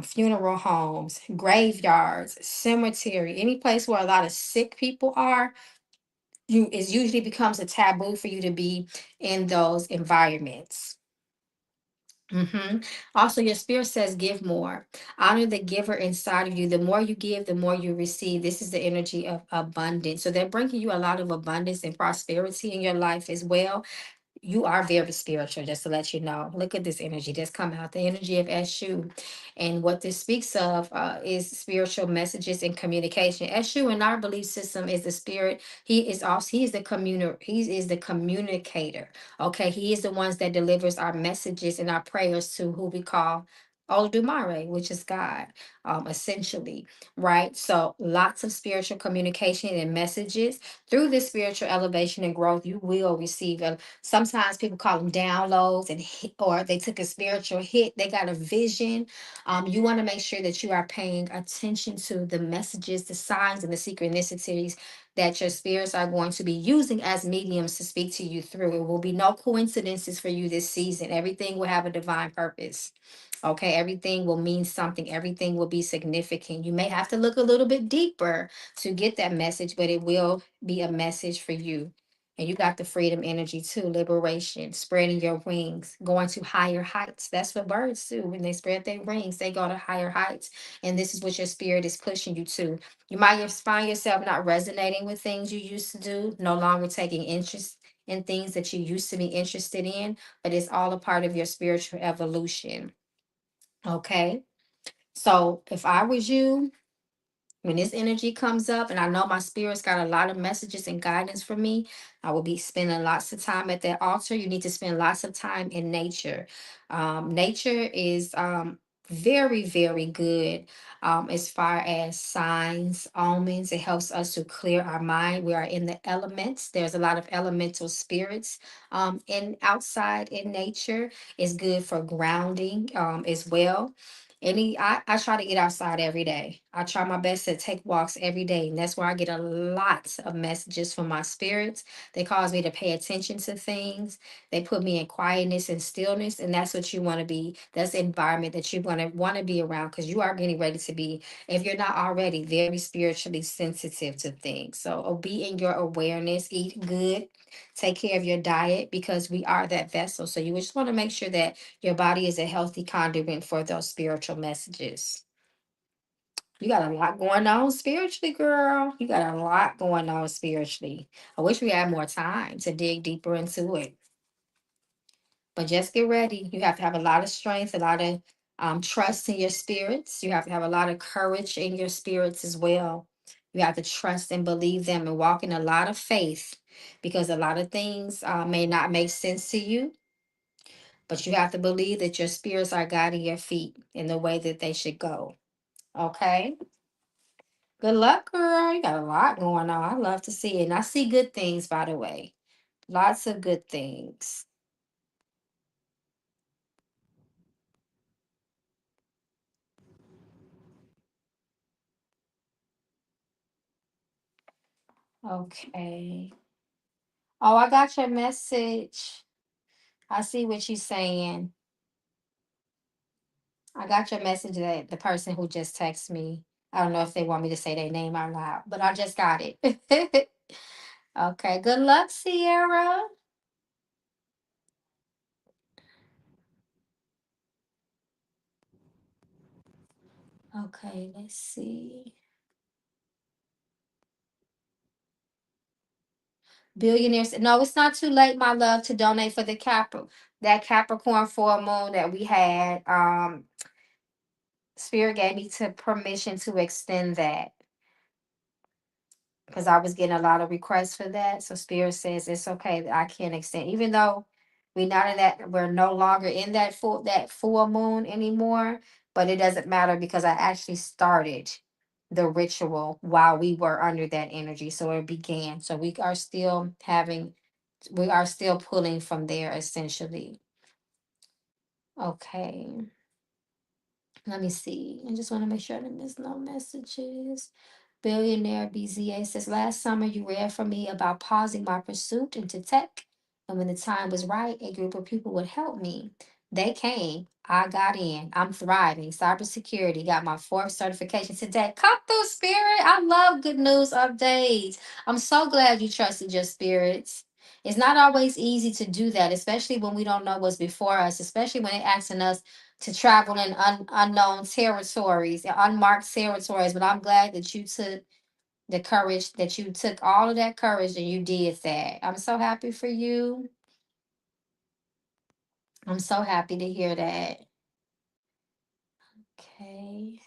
funeral homes, graveyards, cemetery, any place where a lot of sick people are, you it usually becomes a taboo for you to be in those environments. Also, your spirit says give more. Honor the giver inside of you. The more you give, the more you receive. This is the energy of abundance. So they're bringing you a lot of abundance and prosperity in your life as well. You are very spiritual, just to let you know. Look at this energy that's come out, the energy of Eshu. And what this speaks of is spiritual messages and communication. Eshu in our belief system is the spirit. He is the he is the communicator. Okay. He is the ones that delivers our messages and our prayers to who we call Olodumare, which is God, essentially, right? So lots of spiritual communication and messages. Through this spiritual elevation and growth, you will receive a. Sometimes people call them downloads and or they took a spiritual hit. They got a vision. You want to make sure that you are paying attention to the messages, the signs, and the synchronicities that your spirits are going to be using as mediums to speak to you through. It will be no coincidences for you this season. Everything will have a divine purpose. Okay, everything will mean something. Everything will be significant. You may have to look a little bit deeper to get that message, but it will be a message for you. And you got the freedom energy too, liberation, spreading your wings, going to higher heights. That's what birds do. When they spread their wings, they go to higher heights. And this is what your spirit is pushing you to. You might find yourself not resonating with things you used to do, no longer taking interest in things that you used to be interested in, but it's all a part of your spiritual evolution. Okay. So if I was you, when this energy comes up, and I know my spirit's got a lot of messages and guidance for me, I will be spending lots of time at that altar. You need to spend lots of time in nature. Nature is very, very good as far as signs, omens. It helps us to clear our mind. We are in the elements. There's a lot of elemental spirits in outside in nature. It's good for grounding as well. I try to get outside every day. I try my best to take walks every day. And that's where I get a lot of messages from my spirits. They cause me to pay attention to things. They put me in quietness and stillness. And that's what you want to be. That's the environment that you want to be around, because you are getting ready to be, if you're not already, very spiritually sensitive to things. So be in your awareness, eat good, take care of your diet, because we are that vessel. So you just want to make sure that your body is a healthy conduit for those spiritual messages. You got a lot going on spiritually, girl. You got a lot going on spiritually. I wish we had more time to dig deeper into it. But just get ready. You have to have a lot of strength, a lot of trust in your spirits. You have to have a lot of courage in your spirits as well. You have to trust and believe them and walk in a lot of faith, because a lot of things may not make sense to you, but you have to believe that your spirits are guiding your feet in the way that they should go. Okay. Good luck, girl. You got a lot going on. I love to see it. And I see good things, by the way. Lots of good things. Okay. Oh, I got your message. I see what you're saying. I got your message, that the person who just texted me. I don't know if they want me to say their name out loud, but I just got it. Okay. Good luck, Sierra. Okay, let's see. Billionaires. No, it's not too late, my love, to donate for the that Capricorn full moon that we had. Spirit gave me to permission to extend that, because I was getting a lot of requests for that. So Spirit says it's okay that I can extend, even though we're no longer in that full moon anymore. But it doesn't matter, because I actually started the ritual while we were under that energy. So it began. So we are still pulling from there, essentially. Okay. Let me see. I just want to make sure I didn't miss no messages. Billionaire BZA says, last summer you read for me about pausing my pursuit into tech. And when the time was right, a group of people would help me. They came. I got in. I'm thriving. Cybersecurity. Got my fourth certification today. Come through, spirit. I love good news updates. I'm so glad you trusted your spirits. It's not always easy to do that, especially when we don't know what's before us, especially when they're asking us to travel in unknown territories, unmarked territories. But I'm glad that you took the courage, that you took all of that courage and you did that. I'm so happy for you. I'm so happy to hear that. Okay.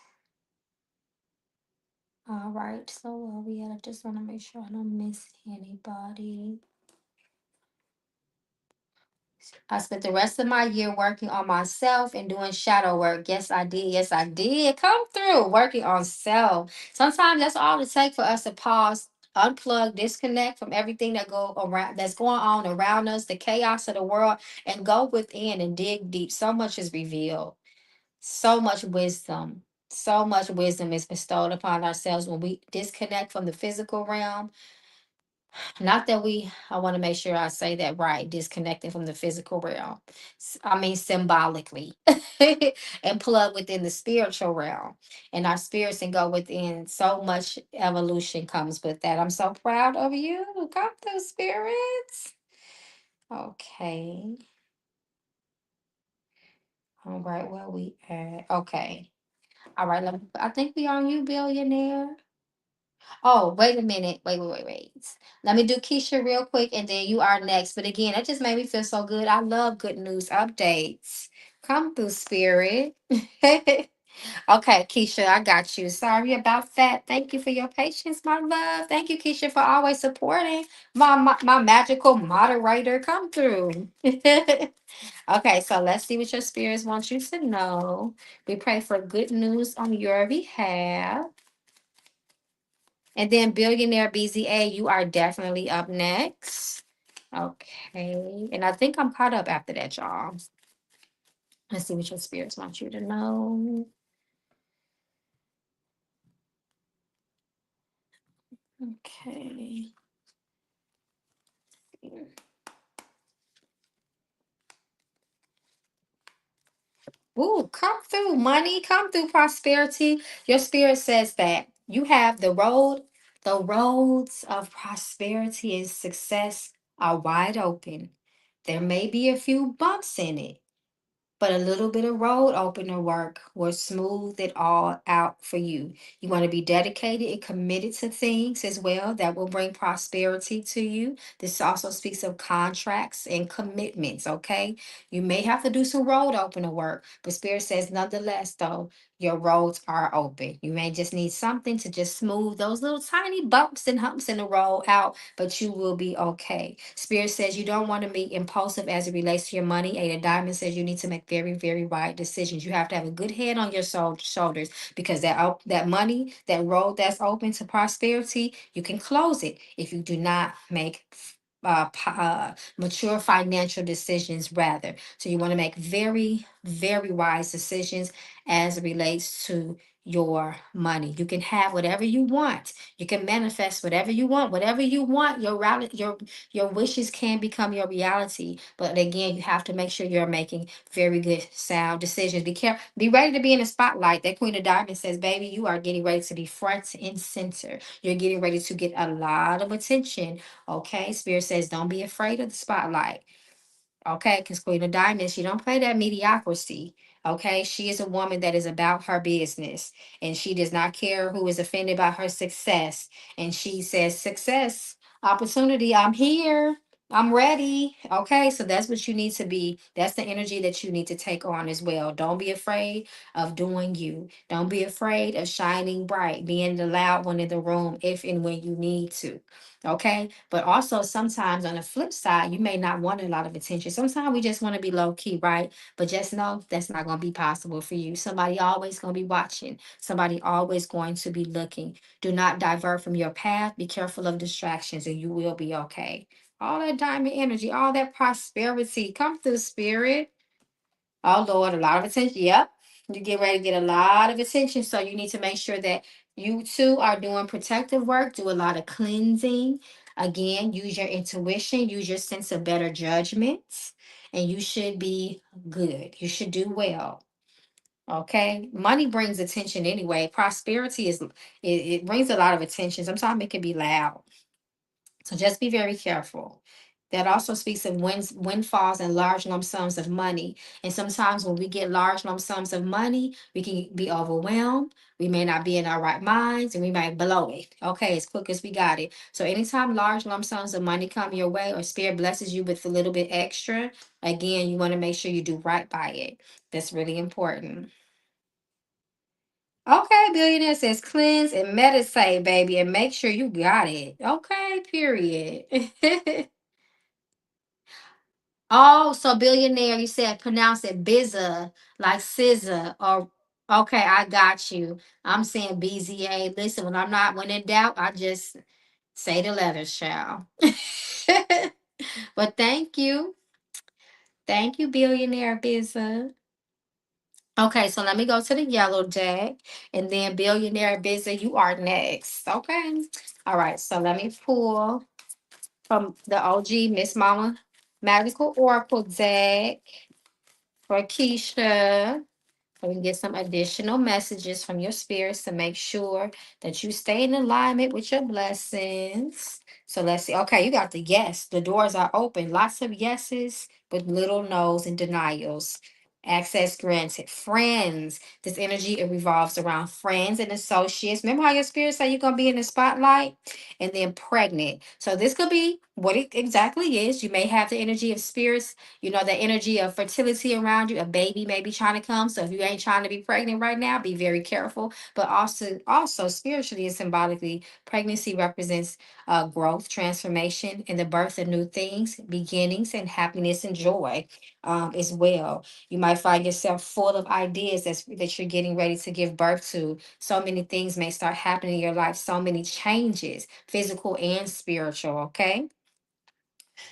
All right. So I just want to make sure I don't miss anybody. I spent the rest of my year working on myself and doing shadow work. Yes, I did. Yes, I did. Come through working on self. Sometimes that's all it takes for us to pause, unplug, disconnect from everything that's going on around us, the chaos of the world, and go within and dig deep. So much is revealed. So much wisdom. So much wisdom is bestowed upon ourselves when we disconnect from the physical realm. Not that I want to make sure I say that right, disconnecting from the physical realm. I mean, symbolically, and plug within the spiritual realm. And our spirits and go within. So much evolution comes with that. I'm so proud of you. Come through, spirits. Okay. All right, where we at? Okay. All right, I think we on you, billionaire. Oh, wait a minute. Wait. Let me do Keisha real quick, and then you are next. But again, that just made me feel so good. I love good news updates. Come through, spirit. Okay, Keisha, I got you. Sorry about that. Thank you for your patience, my love. Thank you, Keisha, for always supporting my magical moderator. Come through. Okay, so let's see what your spirits want you to know. We pray for good news on your behalf. And then Billionaire BZA, you are definitely up next. Okay. And I think I'm caught up after that, y'all. Let's see what your spirits want you to know. Okay. Ooh, come through money, come through prosperity. Your spirit says that you have the roads of prosperity and success are wide open. There may be a few bumps in it, but a little bit of road opener work will smooth it all out for you. You want to be dedicated and committed to things as well that will bring prosperity to you. This also speaks of contracts and commitments, okay? You may have to do some road opener work, but Spirit says, nonetheless, though, your roads are open. You may just need something to just smooth those little tiny bumps and humps in the road out, but you will be okay. Spirit says you don't want to be impulsive as it relates to your money. Eight of Diamonds says you need to make very, very wide decisions. You have to have a good head on your shoulders because that money, that road that's open to prosperity, you can close it if you do not make mature financial decisions rather. So you want to make very, very wise decisions as it relates to your money. You can have whatever you want. You can manifest whatever you want. Whatever you want, your wishes can become your reality. But again, you have to make sure you're making very good sound decisions. Be careful, be ready to be in the spotlight. That Queen of Diamonds says, baby, you are getting ready to be front and center. You're getting ready to get a lot of attention. Okay. Spirit says, don't be afraid of the spotlight. Okay, because Queen of Diamonds, she don't play that mediocrity. Okay, she is a woman that is about her business, and she does not care who is offended by her success. And she says, "Success, opportunity. I'm here. I'm ready." Okay, so that's what you need to be. That's the energy that you need to take on as well. Don't be afraid of doing you. Don't be afraid of shining bright, being the loud one in the room if and when you need to. Okay. But also sometimes on the flip side, you may not want a lot of attention. Sometimes we just want to be low key, right? But just know that's not going to be possible for you. Somebody always going to be watching. Somebody always going to be looking. Do not divert from your path. Be careful of distractions and you will be okay. All that diamond energy, all that prosperity, come through spirit. Oh Lord, a lot of attention. Yep. You get ready to get a lot of attention. So you need to make sure that you too are doing protective work, do a lot of cleansing. Again, use your intuition, use your sense of better judgments, and you should be good. You should do well. Okay. Money brings attention anyway. Prosperity it brings a lot of attention. Sometimes it can be loud. So just be very careful. That also speaks of windfalls and large lump sums of money. And sometimes when we get large lump sums of money, we can be overwhelmed. We may not be in our right minds and we might blow it. Okay, as quick as we got it. So anytime large lump sums of money come your way or spirit blesses you with a little bit extra, again, you want to make sure you do right by it. That's really important. Okay, billionaire says cleanse and meditate, baby, and make sure you got it. Okay, period. Oh, so billionaire, you said pronounce it bizza, like scissor, or okay, I got you. I'm saying BZA. Listen, when in doubt, I just say the letters, shall. But thank you. Thank you, billionaire bizza. Okay, so let me go to the yellow deck and then billionaire bizza, you are next. Okay. All right, so let me pull from the OG Miss Mama Magical Oracle deck for Keisha. So we can get some additional messages from your spirits to make sure that you stay in alignment with your blessings. So let's see. Okay, you got the yes. The doors are open. Lots of yeses with little no's and denials. Access granted. Friends. This energy it revolves around friends and associates. Remember how your spirit say you're gonna be in the spotlight? And then pregnant. So this could be what it exactly is. You may have the energy of spirits, the energy of fertility around you. A baby may be trying to come. So if you ain't trying to be pregnant right now, be very careful. But also spiritually and symbolically, pregnancy represents growth, transformation, and the birth of new things, beginnings, and happiness and joy as well. You might find yourself full of ideas that you're getting ready to give birth to. So many things may start happening in your life, so many changes, physical and spiritual, okay?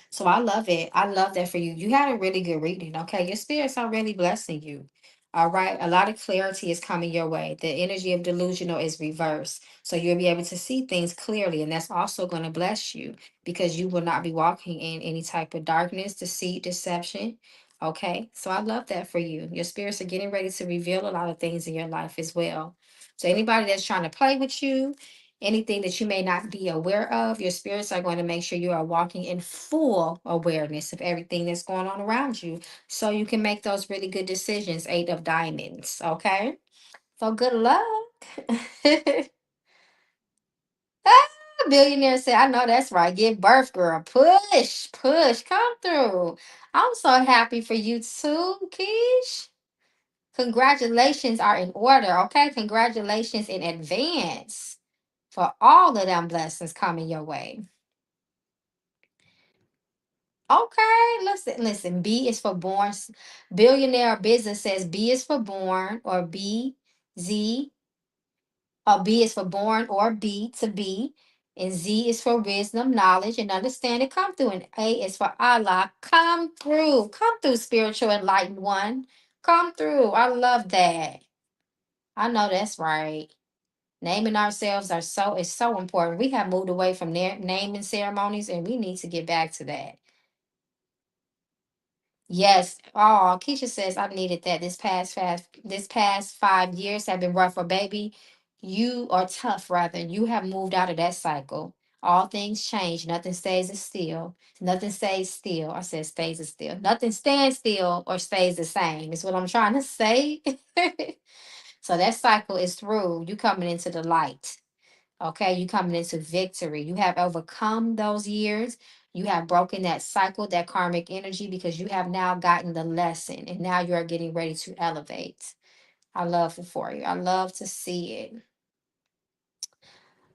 So I love it. I love that for you. You had a really good reading. Okay. Your spirits are really blessing you. All right. A lot of clarity is coming your way. The energy of delusional is reversed. So you'll be able to see things clearly. And that's also going to bless you because you will not be walking in any type of darkness, deceit, deception. Okay. So I love that for you. Your spirits are getting ready to reveal a lot of things in your life as well. So anybody that's trying to play with you, anything that you may not be aware of, your spirits are going to make sure you are walking in full awareness of everything that's going on around you so you can make those really good decisions. Eight of diamonds. Okay. So good luck. Ah, billionaire said, I know that's right. Give birth, girl. Push, push, come through. I'm so happy for you too, Keish. Congratulations are in order. Okay. Congratulations in advance for all of them blessings coming your way. Okay, listen. B is for born. Billionaire business says B is for born or B, Z, or B is for born or B to be. And Z is for wisdom, knowledge, and understanding. Come through. And A is for Allah. Come through. Come through, spiritual enlightened one. Come through. I love that. I know that's right. Naming ourselves are so is so important. We have moved away from naming ceremonies and we need to get back to that. Yes. Oh, Keisha says I needed that. This past 5 years have been rough for baby. You are tough, rather. You have moved out of that cycle. All things change. Nothing stays as still. Nothing stays still. I said stays as still. Nothing stands still or stays the same. Is what I'm trying to say. So that cycle is through. You coming into the light. Okay, you coming into victory. You have overcome those years. You have broken that cycle, that karmic energy, because you have now gotten the lesson and now you're getting ready to elevate. I love it for you. I love to see it.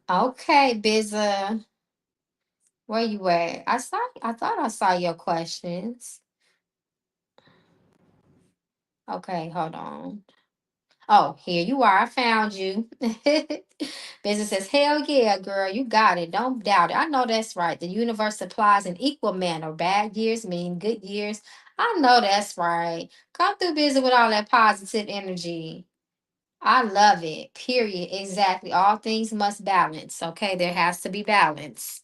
Okay, Bizza, where you at? I thought I saw your questions. Okay, hold on. Oh, here you are. I found you. Business says, hell yeah, girl, you got it. Don't doubt it. I know that's right. The universe supplies in equal manner. Bad years mean good years. I know that's right. Come through business with all that positive energy. I love it. Period. Exactly. All things must balance. Okay. There has to be balance.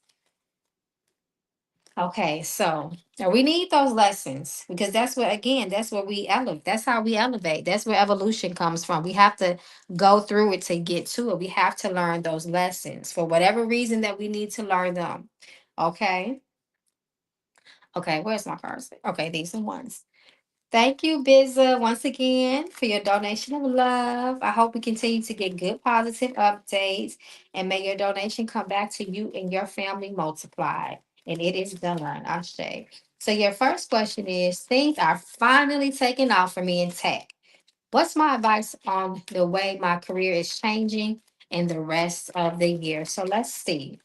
Okay, so we need those lessons because that's what again, that's what we elevate. That's how we elevate. That's where evolution comes from. We have to go through it to get to it. We have to learn those lessons for whatever reason that we need to learn them. Okay. Okay, where's my cards? Okay, these are ones. Thank you, Bizza, once again for your donation of love. I hope we continue to get good, positive updates, and may your donation come back to you and your family multiplied. And it is done, Ashe. So your first question is: things are finally taking off for me in tech. What's my advice on the way my career is changing and the rest of the year? So let's see.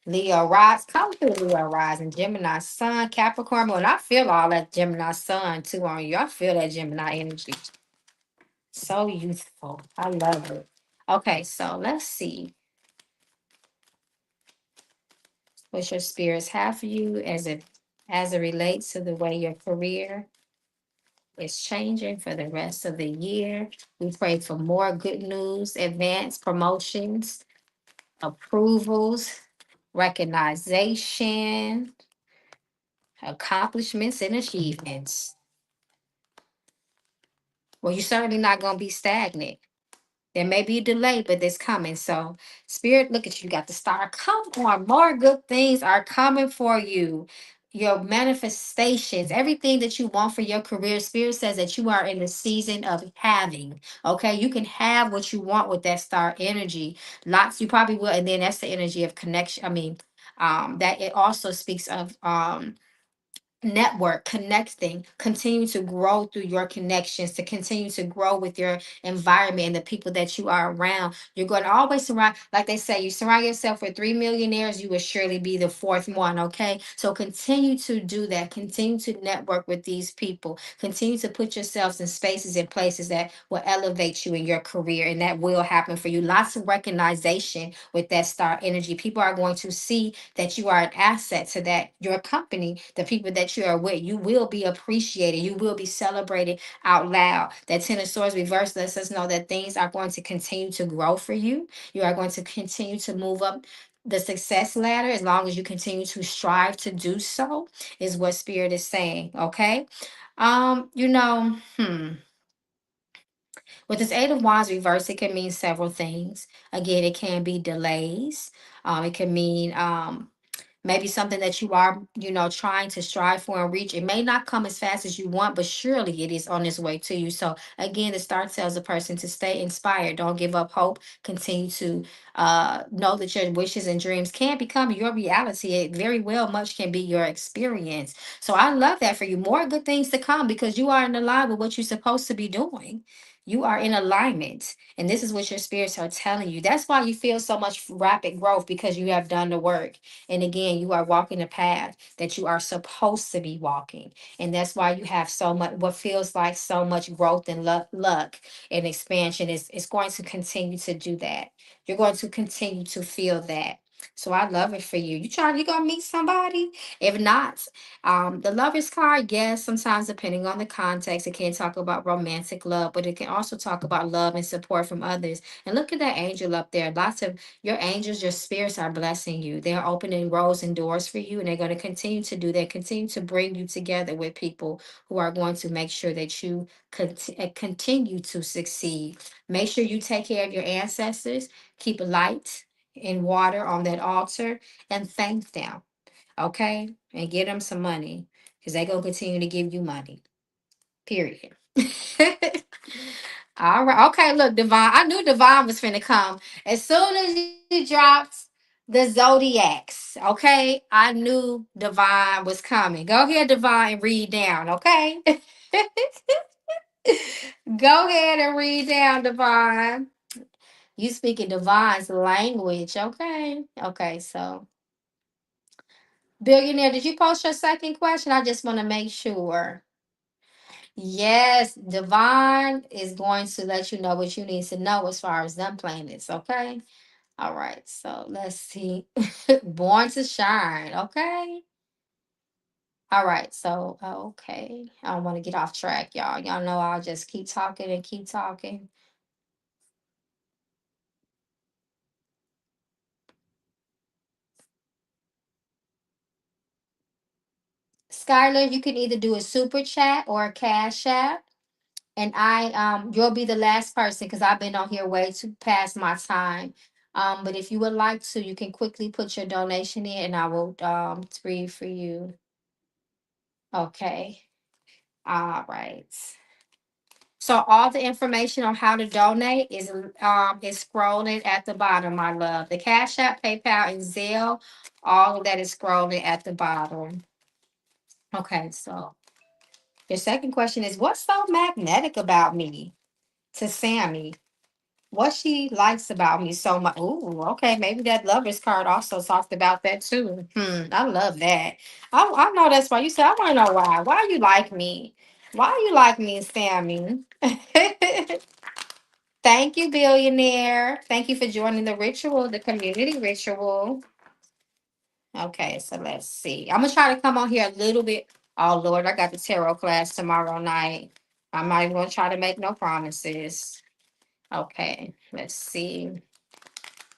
Leo rise, come through Leo rising, Gemini sun, Capricorn moon. I feel all that Gemini sun too on you. I feel that Gemini energy. So youthful. I love it. Okay, so let's see what your spirits have for you as it relates to the way your career is changing for the rest of the year. We pray for more good news, advanced promotions, approvals, recognition, accomplishments, and achievements. Well, you're certainly not going to be stagnant. There may be a delay, but it's coming. So, Spirit, look at you, got the star. Come on, more good things are coming for you. Your manifestations, everything that you want for your career, Spirit says that you are in the season of having. Okay, you can have what you want with that star energy. Lots, you probably will, and then that's the energy of connection. I mean, that it also speaks of network connecting, continue to grow through your connections, to continue to grow with your environment and the people that you are around. You're going to always surround, like they say, you surround yourself with 3 millionaires, you will surely be the fourth one. Okay, so continue to do that. Continue to network with these people. Continue to put yourselves in spaces and places that will elevate you in your career, and that will happen for you. Lots of recognition with that star energy. People are going to see that you are an asset to that your company, the people that that you are with, you will be appreciated. You will be celebrated out loud. That Ten of Swords reverse lets us know that things are going to continue to grow for you. You are going to continue to move up the success ladder as long as you continue to strive to do so, is what Spirit is saying. Okay. With this Eight of Wands reverse, it can mean several things. Again, it can be delays. It can mean maybe something that you are, trying to strive for and reach. It may not come as fast as you want, but surely it is on its way to you. So again, the star tells a person to stay inspired. Don't give up hope. Continue to know that your wishes and dreams can become your reality. It very well much can be your experience. So I love that for you. More good things to come because you are in line with what you're supposed to be doing. You are in alignment. And this is what your spirits are telling you. That's why you feel so much rapid growth because you have done the work. And again, you are walking the path that you are supposed to be walking. And that's why you have so much, what feels like so much growth and luck and expansion is going to continue to do that. You're going to continue to feel that. So I love it for you. You gonna meet somebody? If not, the lover's card, yes, sometimes depending on the context, it can talk about romantic love, but it can also talk about love and support from others. And look at that angel up there. Lots of your angels, your spirits are blessing you. They're opening roads and doors for you, and they're going to continue to do that, continue to bring you together with people who are going to make sure that you continue to succeed. Make sure you take care of your ancestors, keep light and water on that altar, and thank them. Okay? And get them some money because they're going to continue to give you money. Period. All right. Okay, look, Devon. I knew Devon was finna come. As soon as you dropped the zodiacs, okay, I knew Devon was coming. Go ahead, Devon, and read down, okay? Go ahead and read down, Devon. You speaking Devon's language, okay? Okay, so billionaire, did you post your second question? I just want to make sure. Yes, Devon is going to let you know what you need to know as far as them planets, okay? All right, so let's see. Born to shine, okay? All right, so okay. I don't want to get off track, y'all. Y'all know I'll just keep talking and keep talking. Skylar, you can either do a super chat or a cash app. And you'll be the last person because I've been on here way too past my time. But if you would like to, you can quickly put your donation in and I will read for you. Okay. All right. So all the information on how to donate is scrolling at the bottom, my love. The Cash App, PayPal, and Zelle, all of that is scrolling at the bottom. Okay, so your second question is what's so magnetic about me to Sammy? What she likes about me so much. Ooh, okay. Maybe that lover's card also talked about that too. I love that. I know that's why you said I want to know why. Why you like me? Why you like me, Sammy? Thank you, billionaire. Thank you for joining the ritual, the community ritual. Okay, so let's see. I'm gonna try to come on here a little bit. Oh Lord, I got the tarot class tomorrow night. I'm not even gonna try to make no promises. Okay, let's see.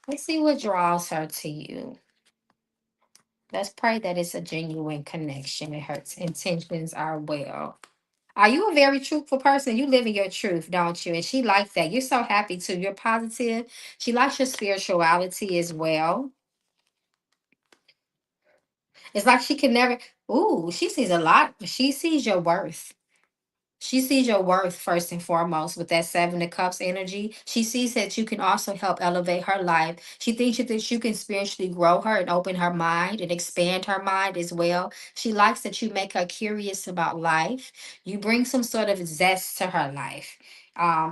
Let's see what draws her to you. Let's pray that it's a genuine connection and her intentions are well. Are you a very truthful person? You live in your truth, don't you? And she likes that. You're so happy too. You're positive. She likes your spirituality as well. It's like she can never, ooh, she sees a lot. She sees your worth. She sees your worth first and foremost with that Seven of Cups energy. She sees that you can also help elevate her life. She thinks that you can spiritually grow her and open her mind and expand her mind as well. She likes that you make her curious about life. You bring some sort of zest to her life.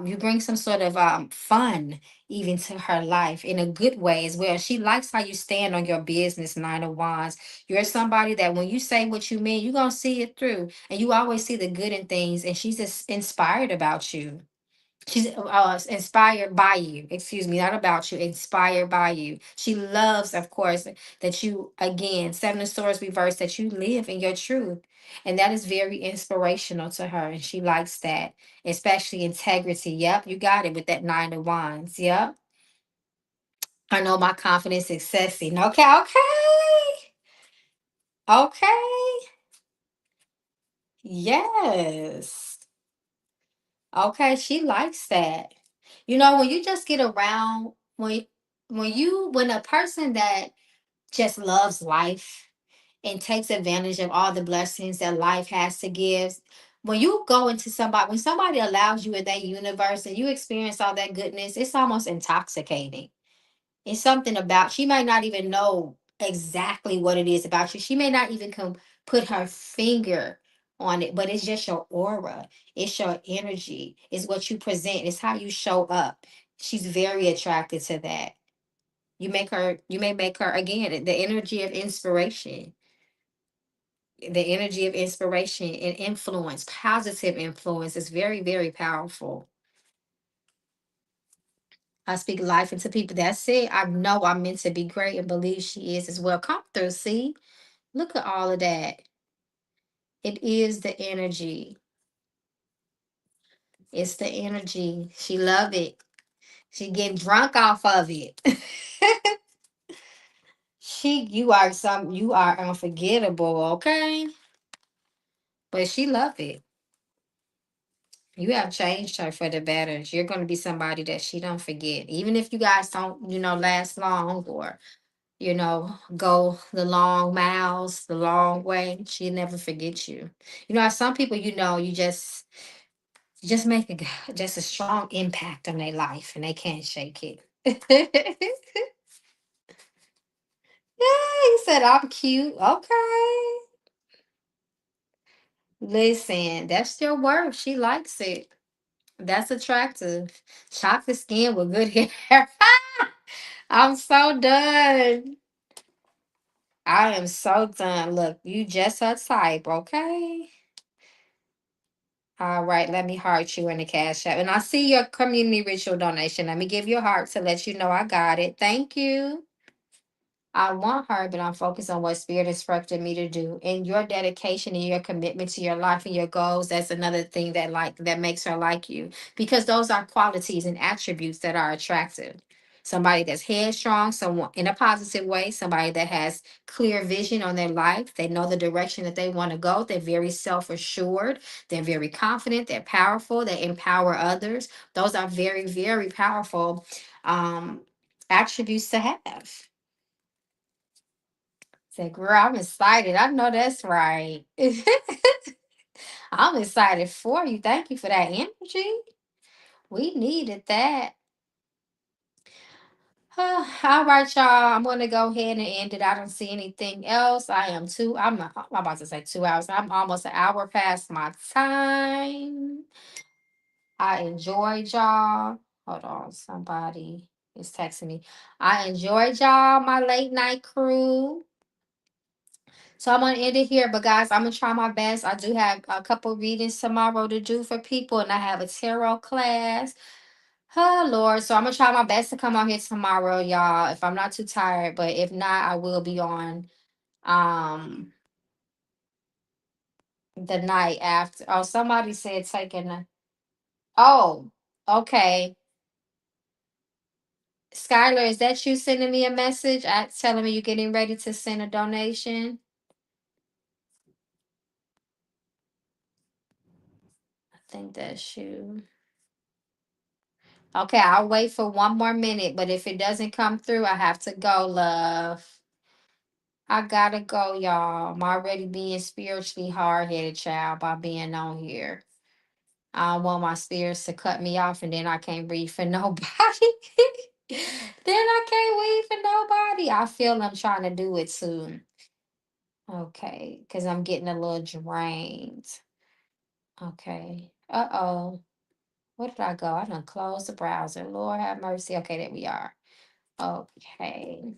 You bring some sort of fun even to her life in a good way as well. She likes how you stand on your business, Nine of Wands. You're somebody that when you say what you mean, you're going to see it through. And you always see the good in things. And she's just inspired about you. She's inspired by you. Excuse me, not about you. Inspired by you. She loves, of course, that you, again, Seven of Swords reverse, that you live in your truth. And that is very inspirational to her. And she likes that, especially integrity. Yep, you got it with that Nine of Wands. Yep. I know my confidence is sexy. Okay, okay. Okay. Yes. Okay, she likes that. You know, when you just get around, when a person that just loves life and takes advantage of all the blessings that life has to give, when you go into somebody, when somebody allows you in that universe and you experience all that goodness, it's almost intoxicating. It's something about, she might not even know exactly what it is about you. She may not even put her finger on it, but it's just your aura. It's your energy. It's what you present. It's how you show up. She's very attracted to that. You may make her, again, the energy of inspiration. The energy of inspiration and influence, positive influence, is very, very powerful. I speak life into people. That's it. I know I'm meant to be great and believe she is as well. Come through, see? Look at all of that. It is the energy. It's the energy. She love it. She get drunk off of it. You are unforgettable, okay? But she love it. You have changed her for the better. You're going to be somebody that she don't forget. Even if you guys don't, last long, or go the long miles, the long way, she never forget you. Some people, you just make just a strong impact on their life and they can't shake it. Yeah, he said I'm cute. Okay. Listen, that's your work. She likes it. That's attractive. Chocolate skin with good hair. I'm so done. I am so done. Look, you just her type, okay? All right, let me heart you in the cash app. And I see your community ritual donation. Let me give you a heart to let you know I got it. Thank you. I want her, but I'm focused on what Spirit instructed me to do. And your dedication and your commitment to your life and your goals, that's another thing that makes her like you. Because those are qualities and attributes that are attractive. Somebody that's headstrong, someone in a positive way, somebody that has clear vision on their life. They know the direction that they want to go. They're very self-assured. They're very confident. They're powerful. They empower others. Those are very, very powerful um, attributes to have. Say, girl, I'm excited. I know that's right. I'm excited for you. Thank you for that energy. We needed that. All right, y'all. I'm gonna go ahead and end it. I don't see anything else. I'm about to say 2 hours. I'm almost an hour past my time. I enjoyed y'all. Hold on, somebody is texting me. I enjoyed y'all, my late night crew. So I'm gonna end it here, but guys, I'm gonna try my best. I do have a couple readings tomorrow to do for people, and I have a tarot class. Oh Lord, so I'm gonna try my best to come on here tomorrow, y'all. If I'm not too tired, but if not, I will be on um the night after. Oh, somebody said taking a. Oh, okay. Skylar, is that you sending me a message telling me you're getting ready to send a donation? I think that's you. Okay, I'll wait for one more minute, but if it doesn't come through, I have to go, love. I gotta go, y'all. I'm already being spiritually hard headed, child, by being on here. I don't want my spirits to cut me off and then I can't breathe for nobody. Then I can't breathe for nobody. I feel I'm trying to do it soon. Okay, because I'm getting a little drained. Okay. Uh-oh. Where did I go? I done closed the browser. Lord have mercy. Okay, there we are. Okay.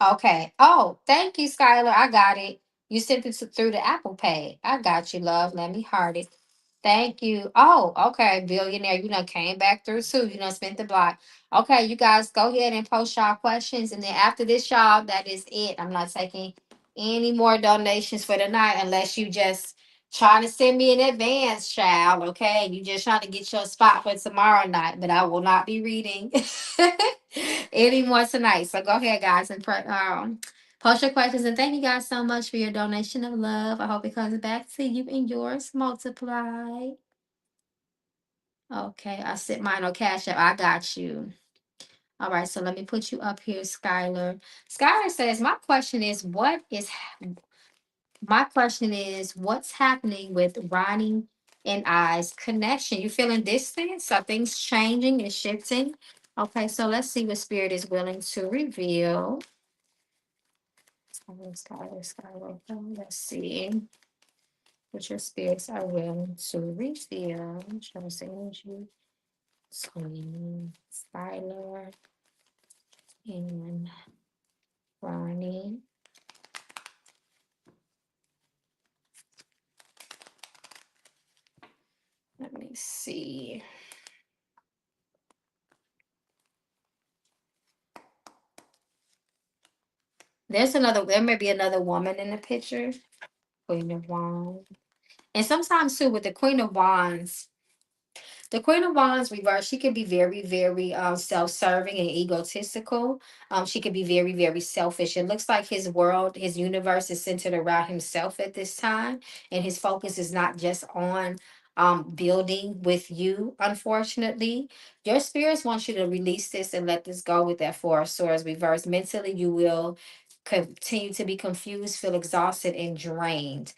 Okay. Oh, thank you, Skylar. I got it. You sent it through the Apple Pay. I got you, love. Let me heart it. Thank you. Oh, okay, billionaire. You done came back through too. You done spent the block. Okay, you guys go ahead and post y'all questions. And then after this, y'all, that is it. I'm not taking any more donations for the night unless you just trying to send me in advance, child. Okay. You just trying to get your spot for tomorrow night. But I will not be reading any more tonight. So go ahead, guys, and post your questions, and thank you guys so much for your donation of love. I hope it comes back to you and yours multiply. Okay, I set mine on Cash App. I got you. All right, so let me put you up here, Skylar. Skylar says, my question is what's happening with Ronnie and I's connection? You feeling distant? Are things changing and shifting? Okay, so let's see what spirit is willing to reveal. Skylar. Let's see. Which your spirits are willing to reveal. Show us energy between Skylar and Ronnie. Let me see. There may be another woman in the picture. Queen of Wands. And sometimes too with the Queen of Wands, the Queen of Wands reverse, she could be very, very self-serving and egotistical. She could be very, very selfish. It looks like his world, his universe is centered around himself at this time, and his focus is not just on building with you. Unfortunately, your spirits want you to release this and let this go with that Four of Swords reverse. Mentally, you will continue to be confused, feel exhausted, and drained.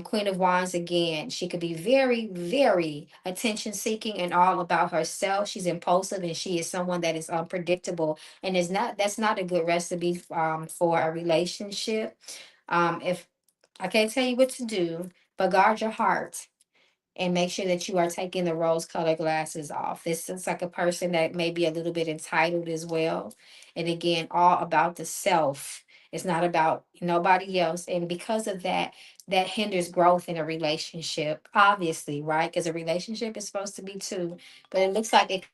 Queen of Wands again. She could be very, very attention seeking and all about herself. She's impulsive and she is someone that is unpredictable. And is not that's not a good recipe for a relationship. If I can't tell you what to do, but guard your heart and make sure that you are taking the rose colored glasses off. This looks like a person that may be a little bit entitled as well. And again, all about the self. It's not about nobody else. And because of that, that hinders growth in a relationship, obviously, right? Because a relationship is supposed to be two, but it looks like it